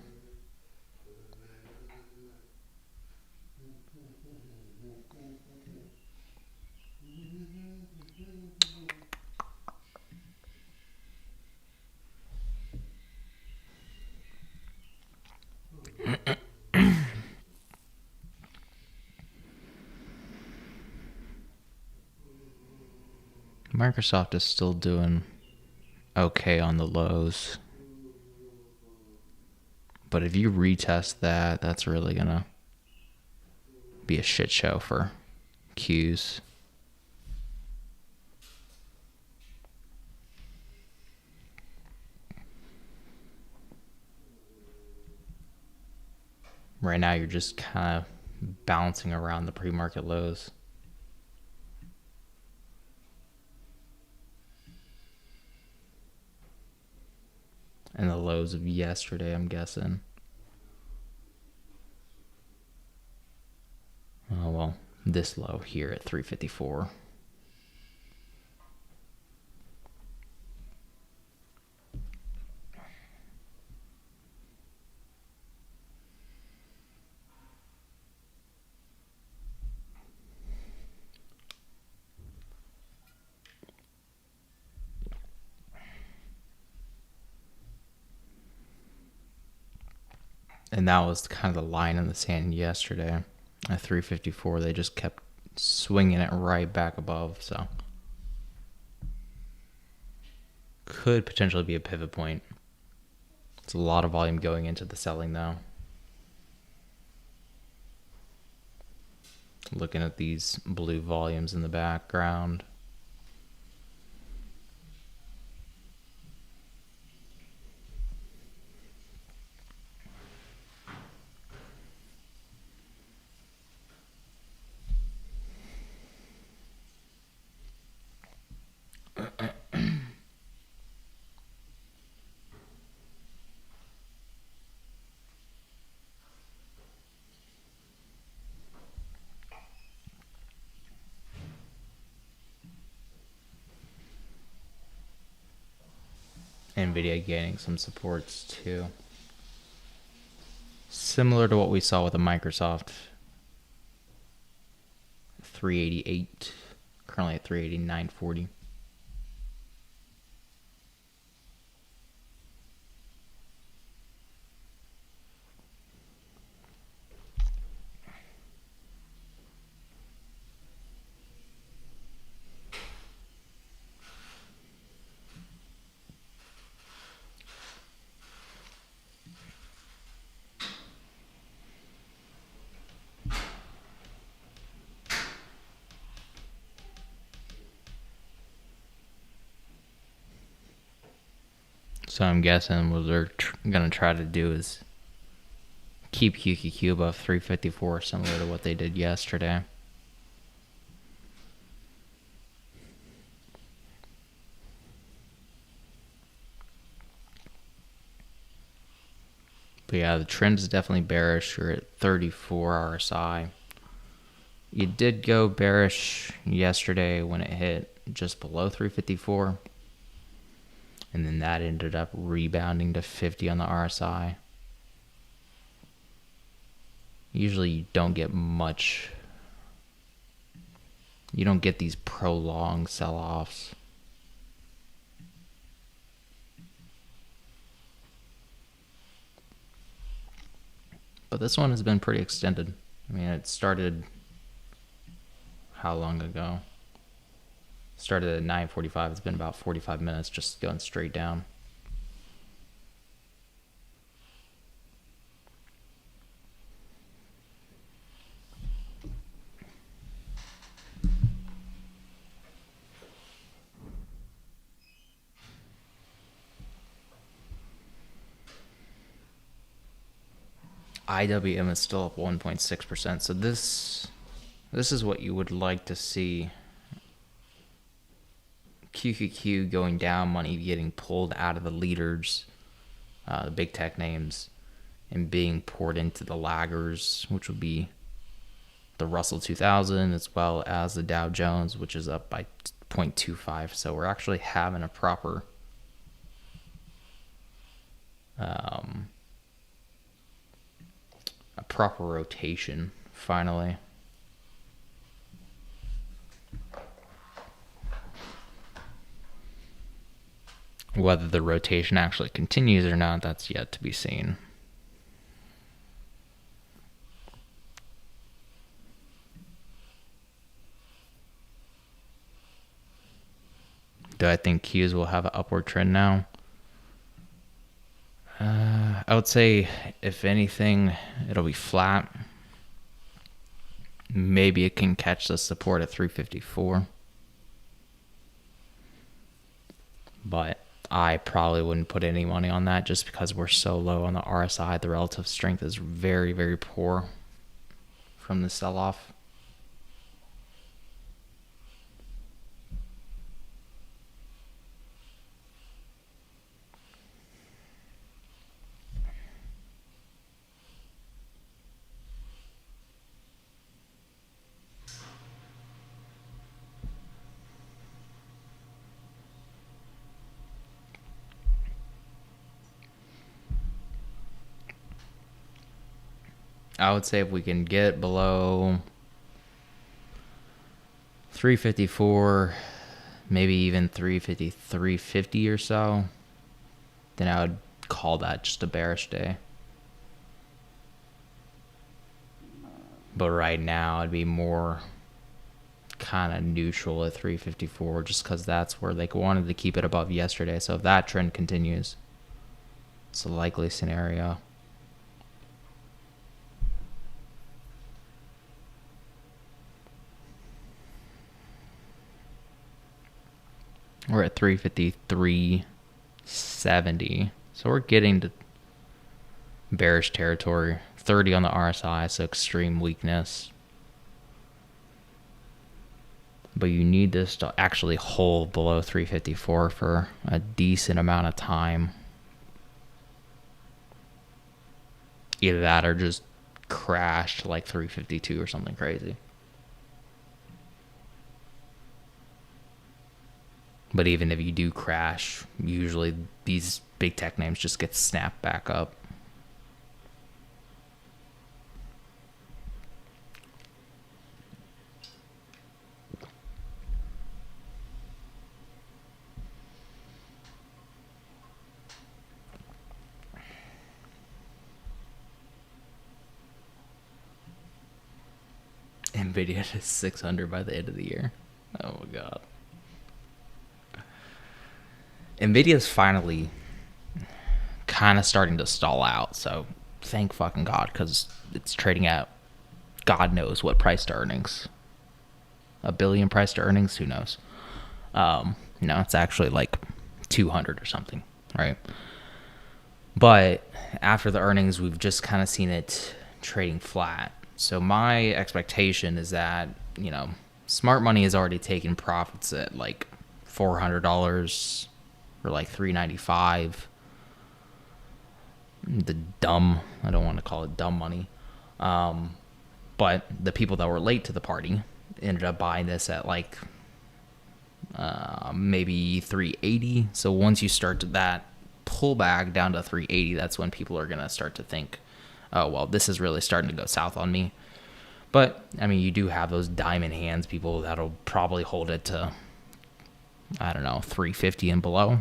Microsoft is still doing okay on the lows. But if you retest that, that's really going to be a shit show for Qs. Right now, you're just kind of bouncing around the pre-market lows. And the lows of yesterday, I'm guessing. Oh, well, this low here at 354. And that was kind of the line in the sand yesterday. At 354, they just kept swinging it right back above. So could potentially be a pivot point. It's a lot of volume going into the selling, though. Looking at these blue volumes in the background. NVIDIA gaining some supports too. Similar to what we saw with the Microsoft. 388, currently at 389.40. So I'm guessing what they're going to try to do is keep QQQ above 354, similar to what they did yesterday. But yeah, the trend is definitely bearish. You're at 34 RSI. You did go bearish yesterday when it hit just below 354. And then that ended up rebounding to 50 on the RSI. Usually you don't get much. You don't get these prolonged sell-offs. But this one has been pretty extended. I mean, it started how long ago? Started at 9:45. It's been about 45 minutes just going straight down. IWM is still up 1.6%. So this is what you would like to see. QQQ going down, money getting pulled out of the leaders, the big tech names, and being poured into the laggers, which would be the Russell 2000 as well as the Dow Jones, which is up by 0.25. So we're actually having a proper rotation finally. Whether the rotation actually continues or not, that's yet to be seen. Do I think Qs will have an upward trend now? I would say, if anything, it'll be flat. Maybe it can catch the support at 354. But I probably wouldn't put any money on that just because we're so low on the RSI. The relative strength is very, very poor from the sell-off. I would say if we can get below 354, maybe even 350, 350 or so, then I would call that just a bearish day. But right now it'd be more kind of neutral at 354 just because that's where they wanted to keep it above yesterday. So if that trend continues, it's a likely scenario. We're at 353.70. So we're getting to bearish territory. 30 on the RSI, so extreme weakness. But you need this to actually hold below 354 for a decent amount of time. Either that or just crash to like 352 or something crazy. But But even if you do crash, usually these big tech names just get snapped back up. NVIDIA to 600 by the end of the year. Oh my god. NVIDIA's finally kind of starting to stall out, so thank fucking god, because it's trading at god knows what price to earnings. $1 billion price to earnings, who knows? It's actually like 200 or something, right? But after the earnings, we've just kind of seen it trading flat. So my expectation is that, smart money has already taken profits at like $400 or like $395. I don't want to call it dumb money. But the people that were late to the party ended up buying this at like maybe 380. So once you start to that pullback down to 380, that's when people are going to start to think, oh, well, this is really starting to go south on me. But, you do have those diamond hands people that'll probably hold it to, 350 and below.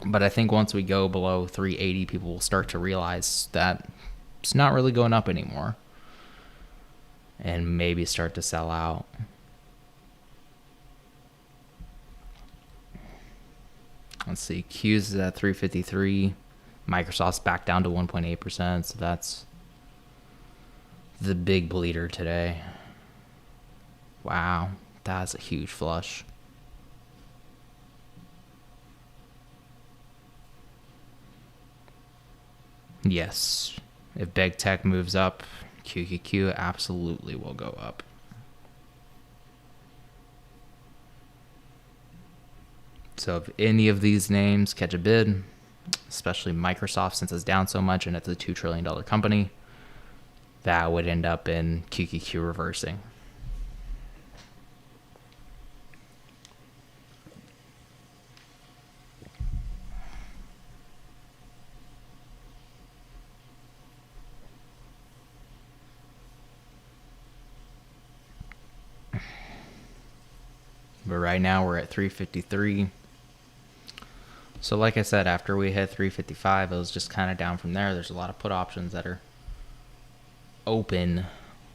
But I think once we go below 380, people will start to realize that it's not really going up anymore. And maybe start to sell out. Let's see. Q's is at 353. Microsoft's back down to 1.8%. So that's the big bleeder today. Wow. That's a huge flush. Yes. If big tech moves up, QQQ absolutely will go up. So if any of these names catch a bid, especially Microsoft, since it's down so much and it's a $2 trillion company, that would end up in QQQ reversing. But right now we're at 353. So like I said, after we hit 355, it was just kind of down from there. There's a lot of put options that are open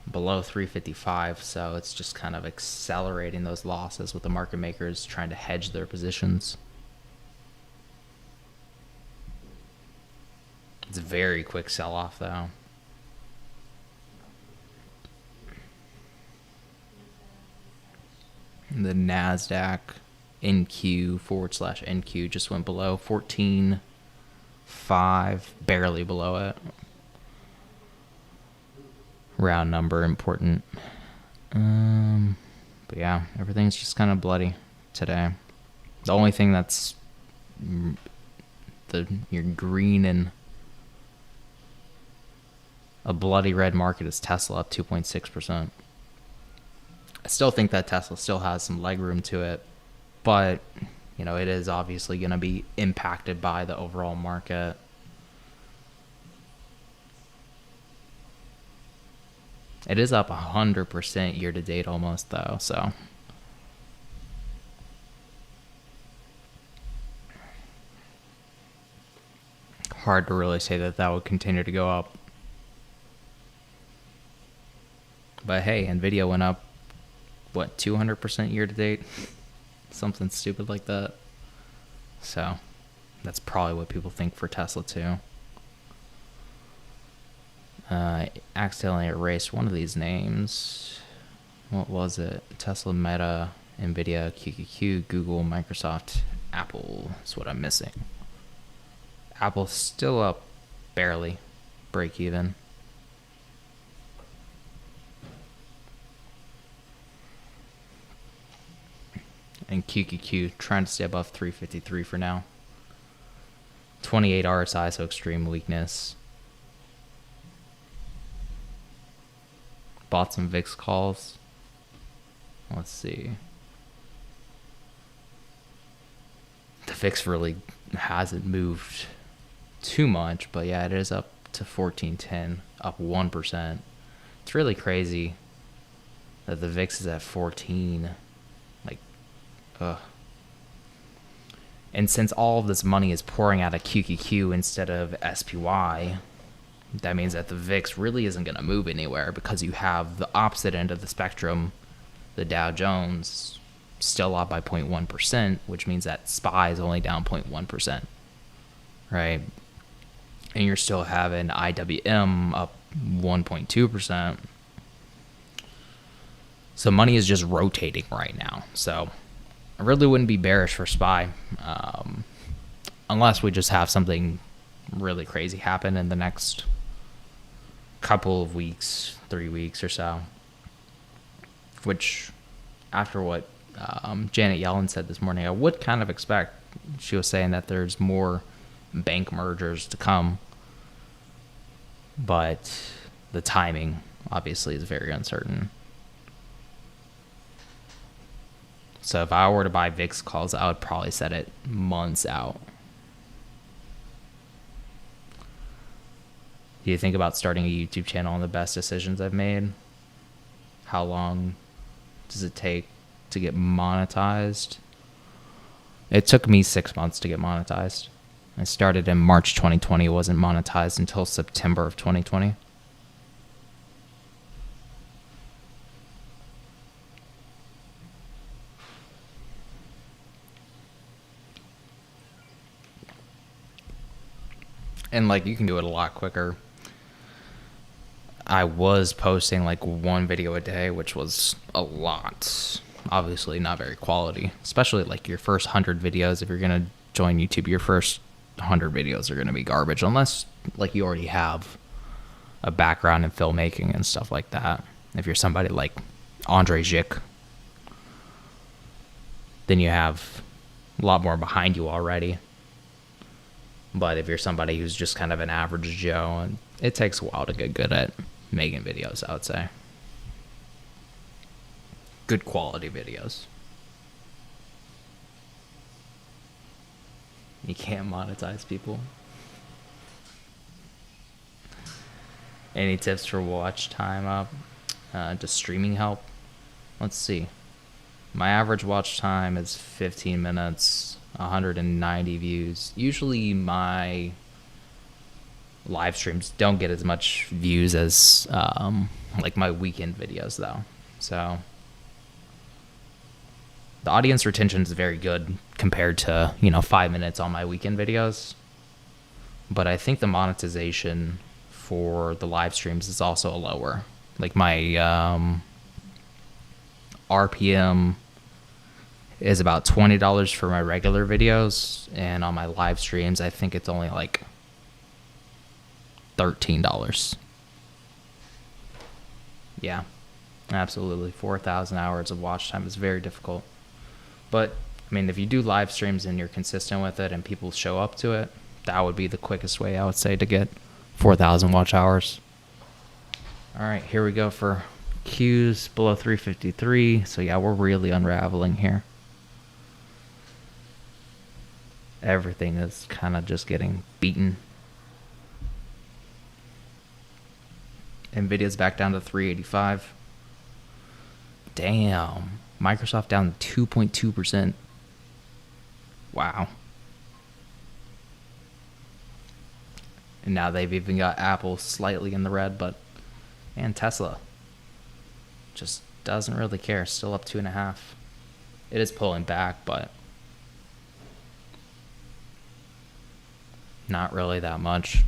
below 355, so it's just kind of accelerating those losses with the market makers trying to hedge their positions. It's a very quick sell-off though. The NASDAQ NQ/NQ just went below 14.5, barely below it. Round number important. But yeah, everything's just kind of bloody today. The only thing that's your green and a bloody red market is Tesla up 2.6%. I still think that Tesla still has some leg room to it, but it is obviously going to be impacted by the overall market. It is up 100% year to date almost though, so hard to really say that would continue to go up. But hey, NVIDIA went up, 200% year to date? Something stupid like that. So that's probably what people think for Tesla too. I accidentally erased one of these names. What was it? Tesla, Meta, NVIDIA, QQQ, Google, Microsoft, Apple is what I'm missing. Apple's still up barely, break even. And QQQ trying to stay above 353 for now. 28 RSI, so extreme weakness. Bought some VIX calls. Let's see. the VIX really hasn't moved too much, but yeah, it is up to 1410, up 1%. It's really crazy that the VIX is at 14. Like, ugh. And since all of this money is pouring out of QQQ instead of SPY, that means that the VIX really isn't going to move anywhere, because you have the opposite end of the spectrum, the Dow Jones, still up by 0.1%, which means that SPY is only down 0.1%, right? And you're still having IWM up 1.2%. So money is just rotating right now. So I really wouldn't be bearish for SPY, unless we just have something really crazy happen in the next couple of weeks, 3 weeks or so. Which, after what Janet Yellen said this morning, I would kind of expect. She was saying that there's more bank mergers to come, but the timing obviously is very uncertain. So if I were to buy VIX calls, I would probably set it months out. Do you think about starting a YouTube channel on the best decisions I've made? How long does it take to get monetized? It took me 6 months to get monetized. I started in March 2020. It wasn't monetized until September of 2020. And like, you can do it a lot quicker. I was posting like one video a day, which was a lot. Obviously not very quality, especially like your first 100 videos. If you're going to join YouTube, your first 100 videos are going to be garbage, unless like you already have a background in filmmaking and stuff like that. If you're somebody like Andre Zick, then you have a lot more behind you already. But if you're somebody who's just kind of an average Joe, and it takes a while to get good at making videos, I would say. Good quality videos. You can't monetize people. Any tips for watch time up? Does streaming help? Let's see. My average watch time is 15 minutes, 190 views. Usually my live streams don't get as much views as like my weekend videos though. So the audience retention is very good compared to, 5 minutes on my weekend videos. But I think the monetization for the live streams is also lower. Like my RPM is about $20 for my regular videos, and on my live streams I think it's only like $13. Yeah, absolutely. 4,000 hours of watch time is very difficult. But I mean, if you do live streams and you're consistent with it and people show up to it, that would be the quickest way, I would say, to get 4,000 watch hours. All right, here we go for Qs below 353. So yeah, we're really unraveling here. Everything is kind of just getting beaten. NVIDIA's back down to 385. Damn. Microsoft down 2.2%. Wow. And now they've even got Apple slightly in the red, and Tesla just doesn't really care. Still up 2.5. It is pulling back, but not really that much.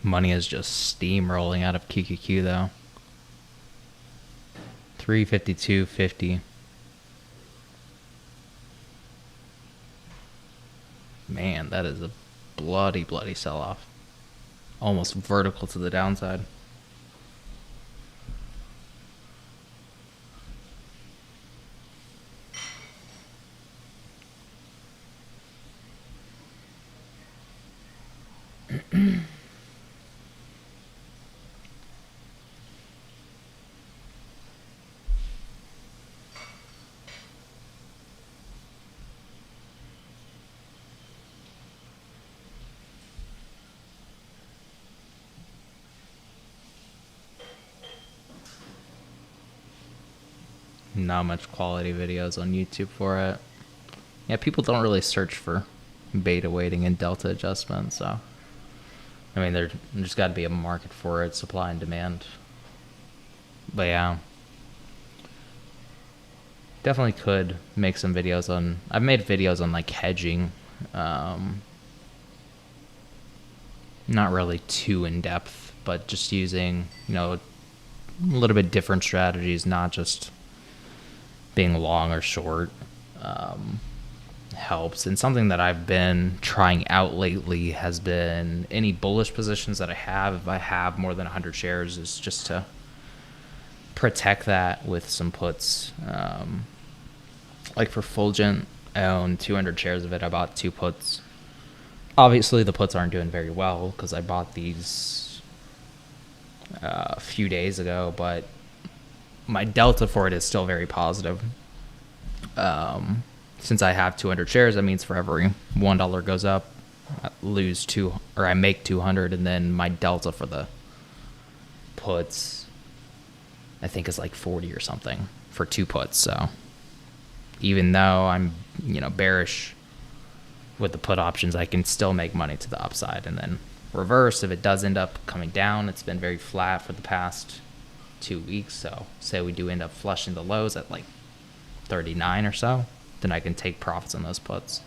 Money is just steamrolling out of QQQ though. 352.50. Man, that is a bloody sell-off. Almost vertical to the downside. Not much quality videos on YouTube for it. Yeah, people don't really search for beta weighting and delta adjustment, so I mean, there's got to be a market for it, supply and demand. But yeah, definitely could make some videos on. I've made videos on like hedging, not really too in depth, but just using a little bit different strategies, not just being long or short. Helps. And something that I've been trying out lately has been any bullish positions that I have, if I have more than 100 shares, is just to protect that with some puts. Like for Fulgent, I own 200 shares of it. I bought 2 puts. Obviously the puts aren't doing very well because I bought these a few days ago, but my delta for it is still very positive. Since I have 200 shares, that means for every $1 goes up, I make 200, and then my delta for the puts, I think, is like 40 or something for 2 puts. So even though I'm, bearish with the put options, I can still make money to the upside. And then reverse, if it does end up coming down, it's been very flat for the past 2 weeks. So say we do end up flushing the lows at like 39 or so, then I can take profits on those puts.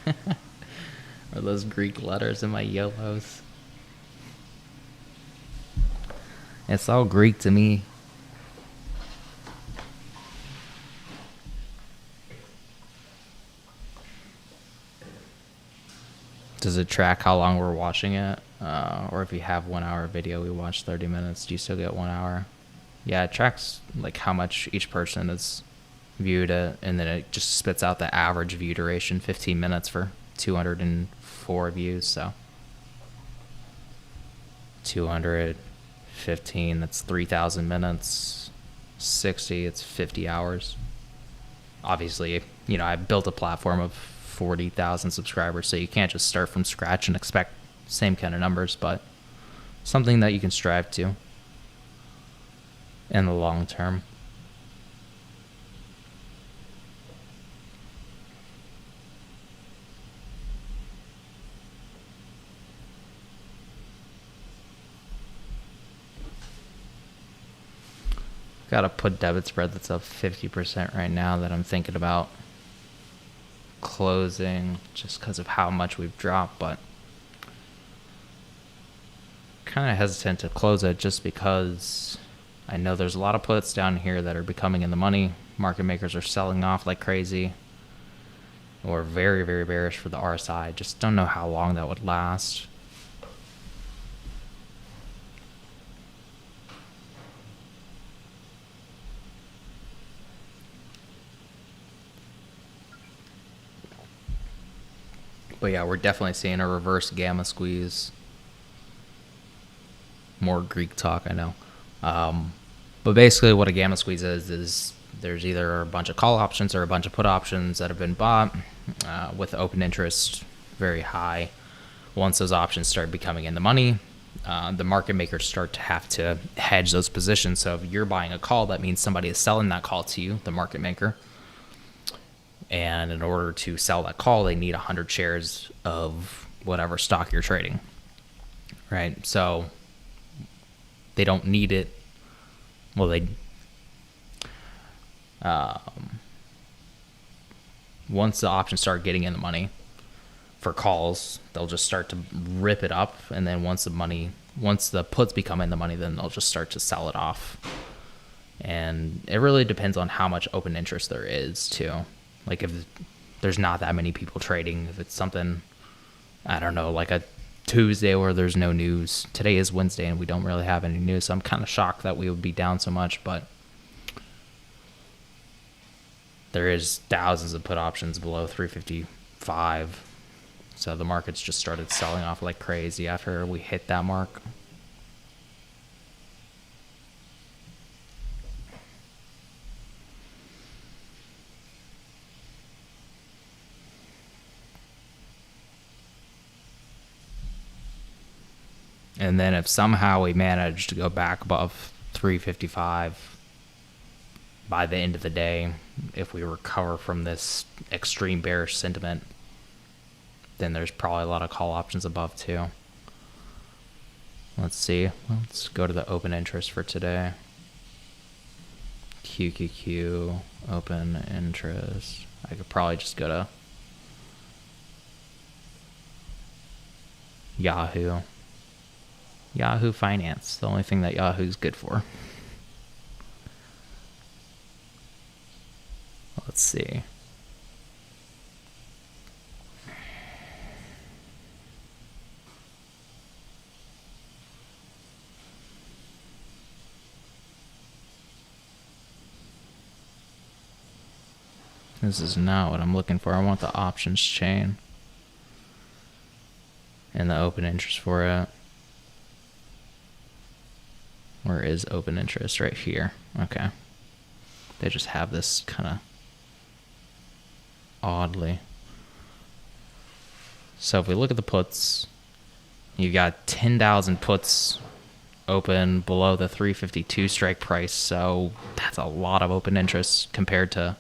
Are those Greek letters in my YOLOs? It's all Greek to me. Does it track how long we're watching it? Or if you have 1 hour video, we watch 30 minutes. Do you still get 1 hour? Yeah, it tracks like how much each person has viewed it, and then it just spits out the average view duration, 15 minutes for 204 views. So 215, that's 3,000 minutes. 60, it's 50 hours. Obviously, I built a platform of 40,000 subscribers, so you can't just start from scratch and expect same kind of numbers, but something that you can strive to in the long term. Got a put debit spread that's up 50% right now that I'm thinking about closing just because of how much we've dropped, but kind of hesitant to close it just because I know there's a lot of puts down here that are becoming in the money. Market makers are selling off like crazy. We're very bearish for the RSI. Just don't know how long that would last. But yeah, we're definitely seeing a reverse gamma squeeze. More Greek talk, I know. But basically what a gamma squeeze is there's either a bunch of call options or a bunch of put options that have been bought with open interest very high. Once those options start becoming in the money, the market makers start to have to hedge those positions. So if you're buying a call, that means somebody is selling that call to you, the market maker. And in order to sell that call, they need 100 shares of whatever stock you're trading, right? So they don't need it. Well, once the options start getting in the money, for calls, they'll just start to rip it up, and then once the puts become in the money, then they'll just start to sell it off. And it really depends on how much open interest there is too. Like if there's not that many people trading, if it's something, I don't know, like a Tuesday where there's no news. Today is Wednesday and we don't really have any news, so I'm kind of shocked that we would be down so much, but there is thousands of put options below 355. So the market's just started selling off like crazy after we hit that mark. And then if somehow we manage to go back above 355 by the end of the day, if we recover from this extreme bearish sentiment, then there's probably a lot of call options above too. Let's see. Let's go to the open interest for today. QQQ, open interest. I could probably just go to Yahoo. Yahoo Finance, the only thing that Yahoo's good for. Let's see. This is not what I'm looking for. I want the options chain and the open interest for it. Where is open interest? Right here. Okay. They just have this kind of oddly. So if we look at the puts, you got 10,000 puts open below the 352 strike price. So that's a lot of open interest compared to,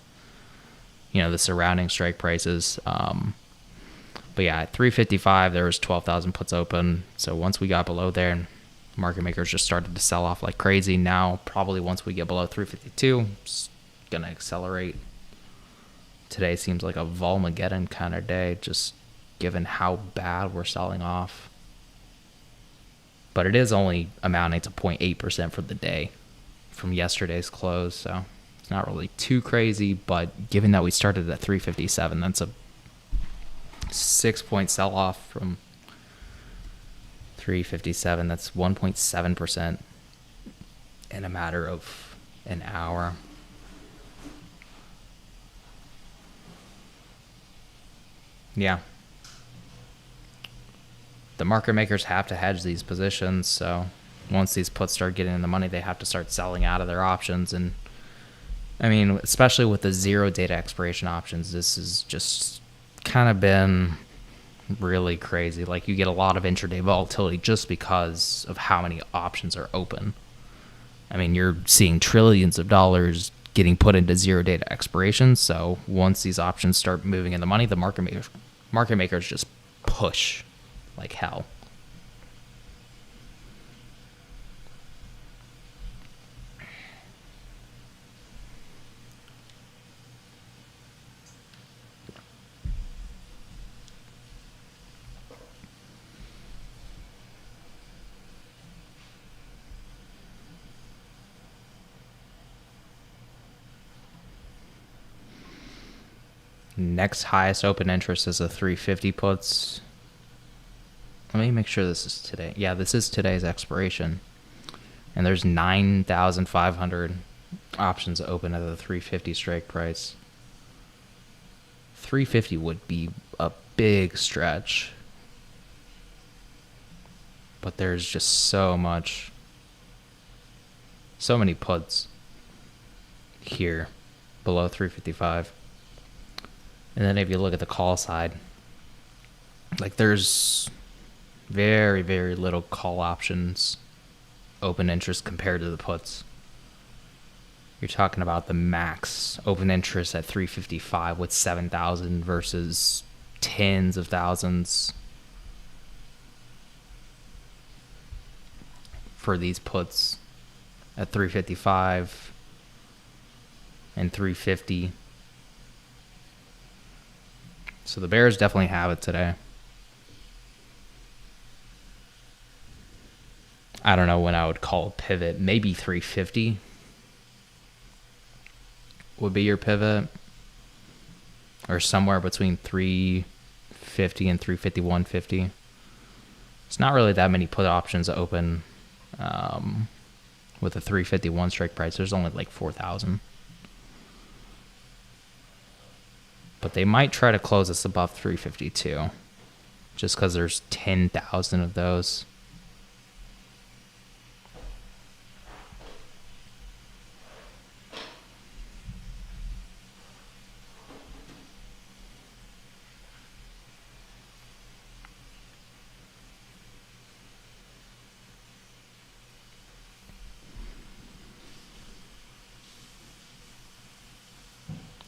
you know, the surrounding strike prices. But yeah, at 355, there was 12,000 puts open. So once we got below there, market makers just started to sell off like crazy. Now, probably once we get below 352, it's going to accelerate. Today seems like a Volmageddon kind of day, just given how bad we're selling off. But it is only amounting to 0.8% for the day from yesterday's close, so it's not really too crazy. But given that we started at 357, that's a 6-point sell-off from 357. That's 1.7% in a matter of an hour. Yeah. The market makers have to hedge these positions, so once these puts start getting in the money, they have to start selling out of their options. And I mean, especially with the 0 data expiration options, this has just kind of been really crazy. Like, you get a lot of intraday volatility just because of how many options are open. I mean, you're seeing trillions of dollars getting put into 0 data expiration. So once these options start moving in the money, the market makers just push like hell. Next highest open interest is a 350 puts. Let me make sure this is today. Yeah, this is today's expiration. And there's 9,500 options open at the 350 strike price. 350 would be a big stretch. But there's just so many puts here below 355. And then if you look at the call side, like, there's very, very little call options open interest compared to the puts. You're talking about the max open interest at 355 with 7,000 versus tens of thousands for these puts at 355 and 350. So the bears definitely have it today. I don't know when I would call a pivot. Maybe 350 would be your pivot, or somewhere between 350 and 351.50. It's not really that many put options open with a 351 strike price. There's only like 4,000. But they might try to close us above 352 just because there's 10,000 of those.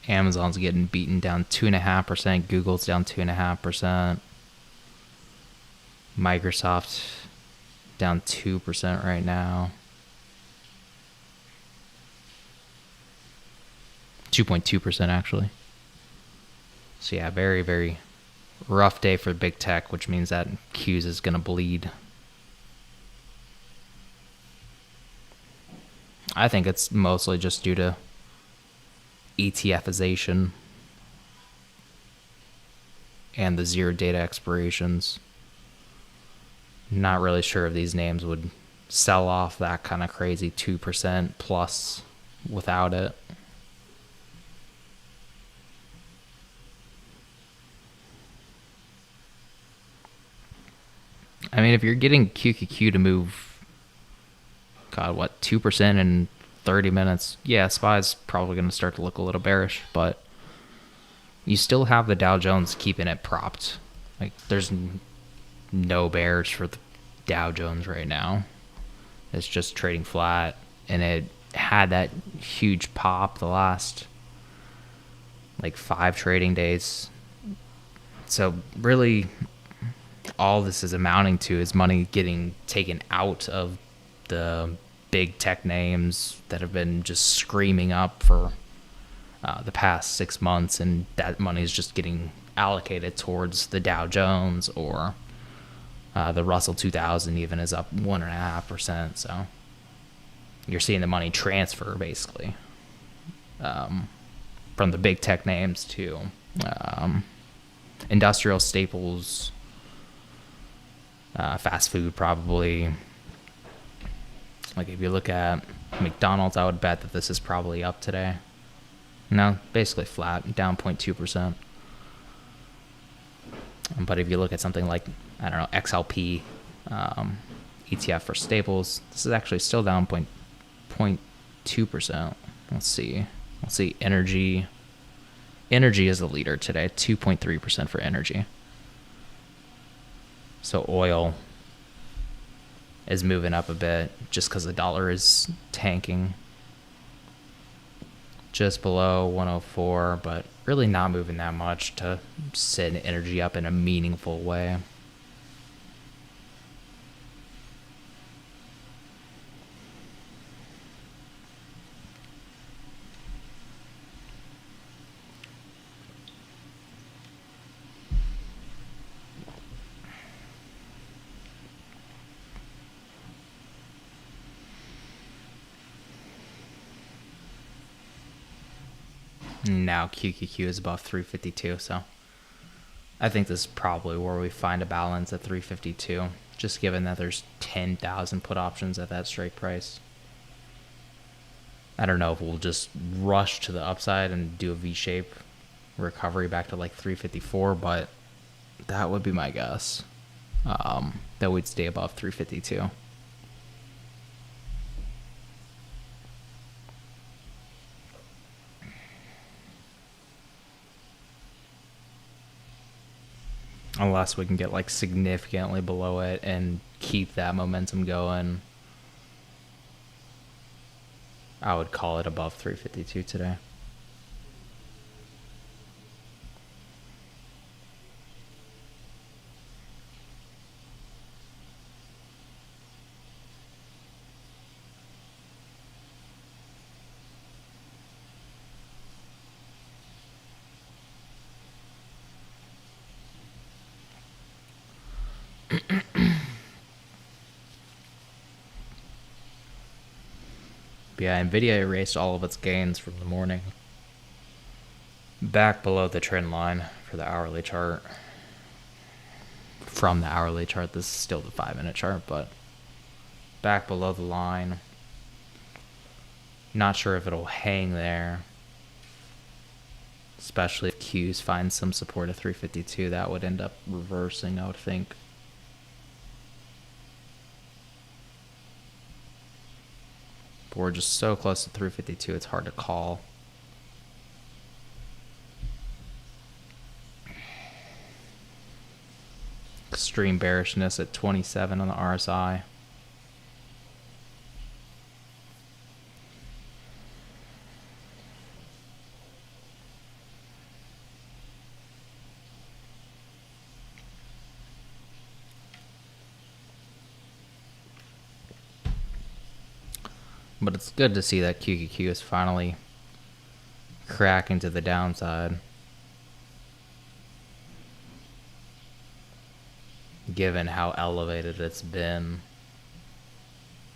Amazon's getting beaten down 2.5%. Google's down 2.5%. Microsoft down 2% right now. 2.2% actually. So yeah, very, very rough day for big tech, which means that Q's is going to bleed. I think it's mostly just due to ETFization and the zero data expirations. Not really sure if these names would sell off that kind of crazy 2% plus without it. I mean, if you're getting QQQ to move, God, what, 2% in 30 minutes, yeah, SPY's probably going to start to look a little bearish, but you still have the Dow Jones keeping it propped. Like, there's no bears for the Dow Jones right now. It's just trading flat, and it had that huge pop the last like 5 trading days. So really all this is amounting to is money getting taken out of the big tech names that have been just screaming up for the past 6 months, and that money is just getting allocated towards the Dow Jones, or the Russell 2000 even is up 1.5%. So you're seeing the money transfer basically from the big tech names to industrial staples, fast food probably. Like if you look at McDonald's, I would bet that this is probably up today. No, basically flat, down 0.2%. But if you look at something like, I don't know, XLP, ETF for staples, this is actually still down 0.2%. Let's see. Energy. Energy is the leader today, 2.3% for energy. So oil is moving up a bit just because the dollar is tanking. Just below 104, but really not moving that much to set energy up in a meaningful way. Now QQQ is above 352, so I think this is probably where we find a balance at 352, just given that there's 10,000 put options at that strike price. I don't know if we'll just rush to the upside and do a V-shape recovery back to like 354, but that would be my guess, that we'd stay above 352. Unless we can get like significantly below it and keep that momentum going, I would call it above 352 today. But yeah, NVIDIA erased all of its gains from the morning. Back below the trend line for the hourly chart. From the hourly chart, this is still the 5-minute chart, but back below the line. Not sure if it'll hang there, especially if Q's find some support at 352. That would end up reversing, I would think. But we're just so close to 352, it's hard to call. Extreme bearishness at 27 on the RSI. But it's good to see that QQQ is finally cracking to the downside, given how elevated it's been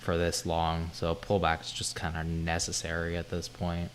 for this long. So a pullback is just kind of necessary at this point.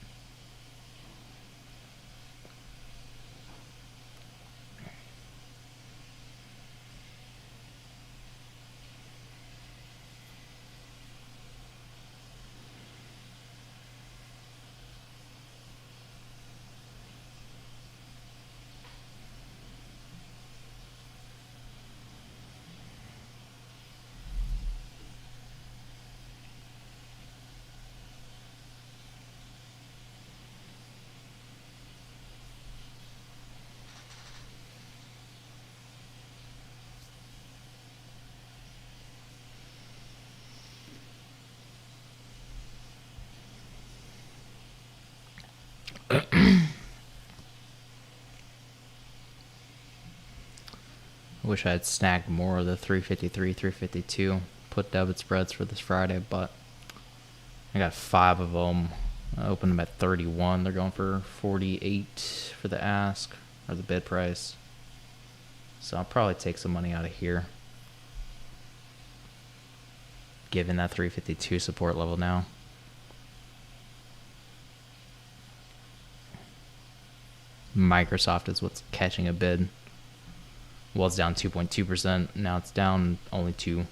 Wish I had snagged more of the 353, 352 put debit spreads for this Friday, but I got 5 of them. I opened them at 31. They're going for 48 for the ask, or the bid price. So I'll probably take some money out of here, given that 352 support level now. Microsoft is what's catching a bid. Well, it's down 2.2%. Now it's down only 2.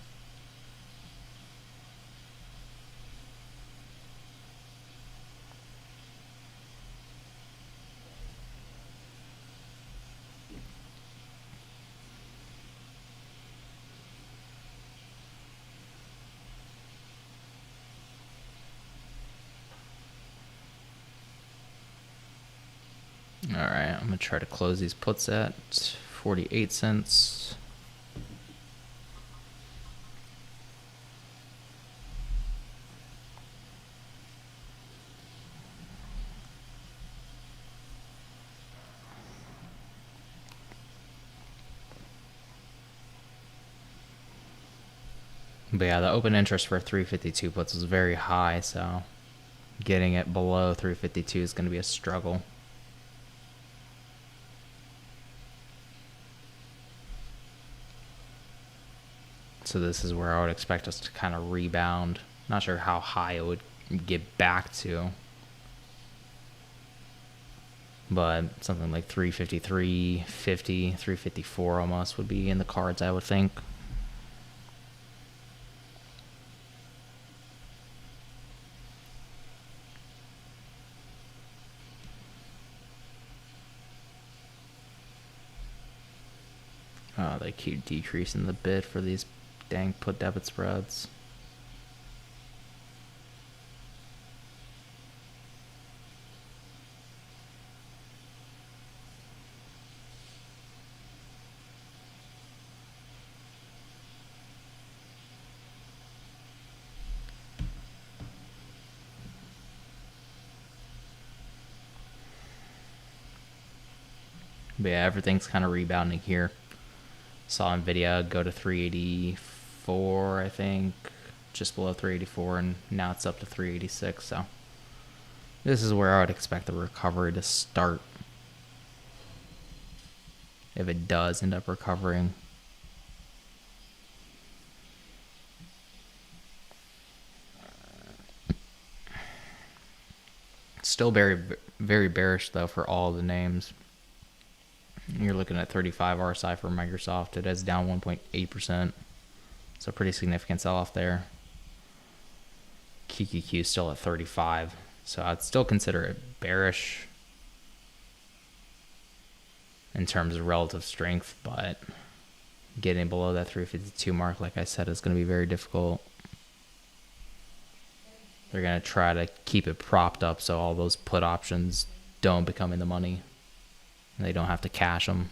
All right, I'm gonna try to close these puts at 48 cents. But yeah, the open interest for 352 puts is very high, so getting it below 352 is going to be a struggle. So this is where I would expect us to kind of rebound. Not sure how high it would get back to, but something like 353, 50, 354 almost would be in the cards, I would think. They keep decreasing the bid for these dang put debit spreads. But yeah, everything's kind of rebounding here. Saw NVIDIA go to 384, I think, just below 384, and now it's up to 386. So this is where I would expect the recovery to start, if it does end up recovering. Still very bearish though for all the names. You're looking at 35 RSI for Microsoft. It is down 1.8%. So pretty significant sell-off there. QQQ is still at 35. So I'd still consider it bearish in terms of relative strength, but getting below that 352 mark, like I said, is going to be very difficult. They're going to try to keep it propped up so all those put options don't become in the money and they don't have to cash them.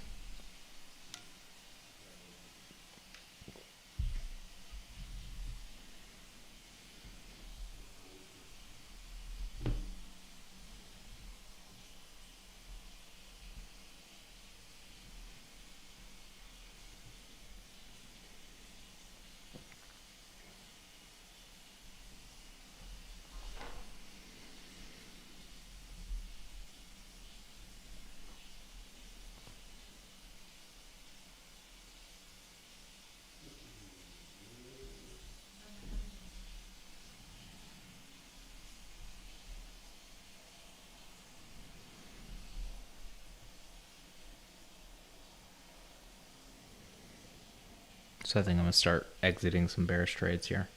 So I think I'm going to start exiting some bearish trades here.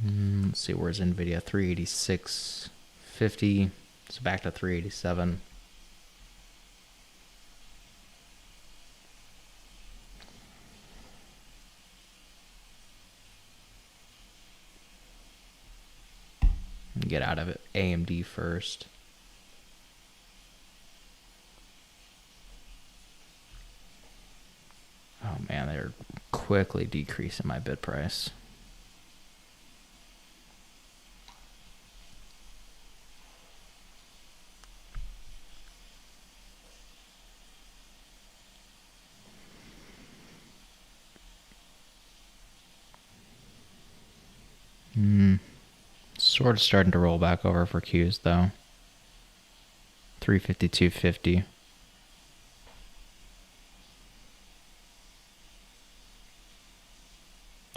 Let's see, where's NVIDIA? 386.50. So back to 387. Get out of it. AMD first. Oh man, they're quickly decreasing my bid price. Sort of starting to roll back over for Qs though. 352.50.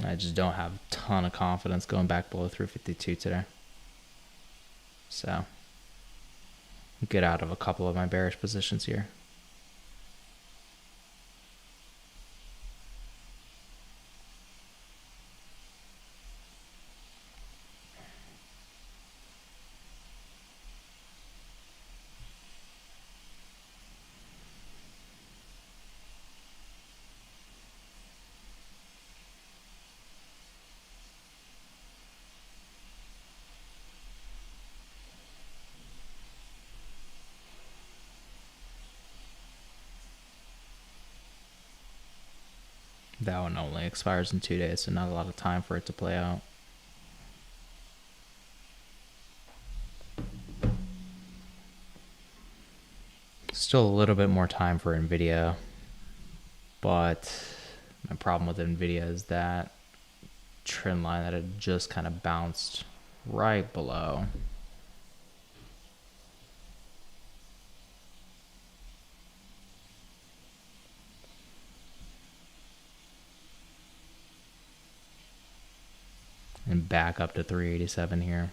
I just don't have a ton of confidence going back below 352 today. So, get out of a couple of my bearish positions here. That one only expires in 2 days, so not a lot of time for it to play out. Still a little bit more time for NVIDIA, but my problem with NVIDIA is that trend line that had just kind of bounced right below. And back up to 387 here.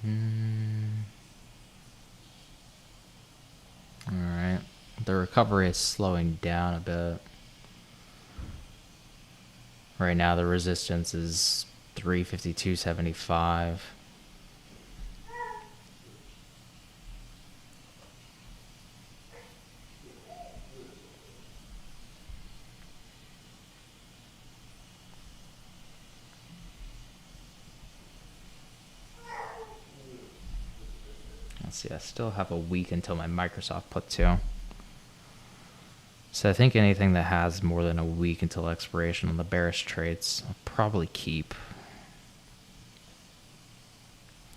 All right, the recovery is slowing down a bit. Right now the resistance is 352.75. Let's see, I still have a week until my Microsoft put too. So I think anything that has more than a week until expiration on the bearish trades, I'll probably keep.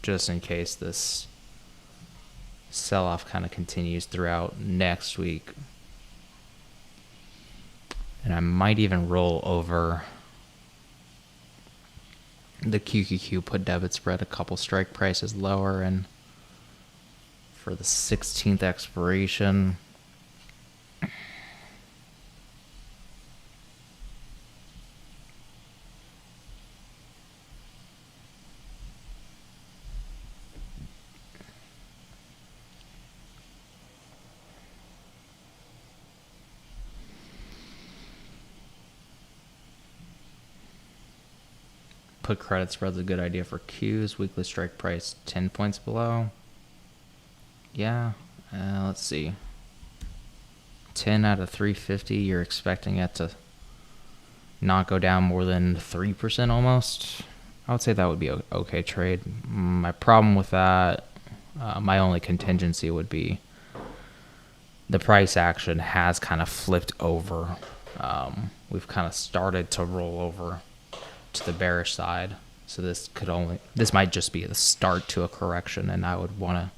Just in case this sell-off kind of continues throughout next week. And I might even roll over the QQQ put debit spread a couple strike prices lower, and for the 16th expiration, put credit spread's a good idea for Qs. Weekly strike price 10 points below. Yeah, let's see. 10 out of 350. You're expecting it to not go down more than 3% almost. I would say that would be an okay trade. My problem with that, my only contingency would be the price action has kind of flipped over. We've kind of started to roll over to the bearish side, so this might just be the start to a correction, and I would want to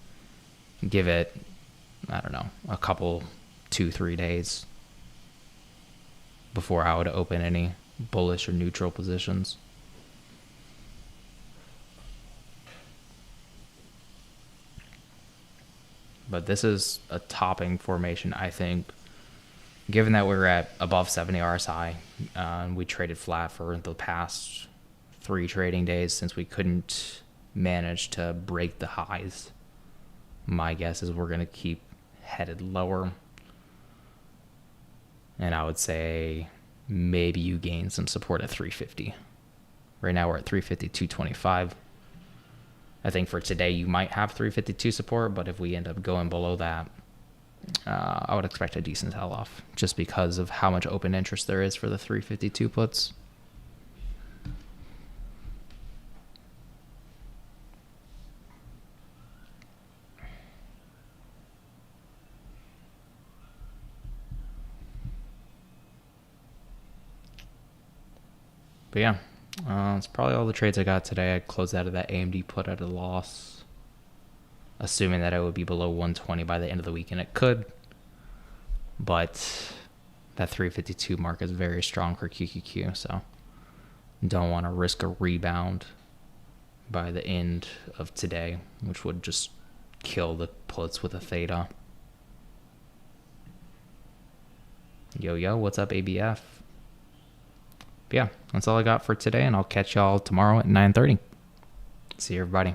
give it, I don't know, a couple 2-3 days before I would open any bullish or neutral positions. But this is a topping formation, I think. Given that we were at above 70 RSI, and we traded flat for the past 3 trading days since we couldn't manage to break the highs, my guess is we're going to keep headed lower. And I would say maybe you gain some support at 350. Right now we're at 350-225. I think for today you might have 352 support, but if we end up going below that, I would expect a decent sell-off just because of how much open interest there is for the 352 puts. But yeah, that's probably all the trades I got today. I closed out of that AMD put at a loss, assuming that it would be below 120 by the end of the week, and it could. But that 352 mark is very strong for QQQ, so don't want to risk a rebound by the end of today, which would just kill the puts with a theta. Yo, what's up, ABF? But yeah, that's all I got for today, and I'll catch y'all tomorrow at 9:30. See you, everybody.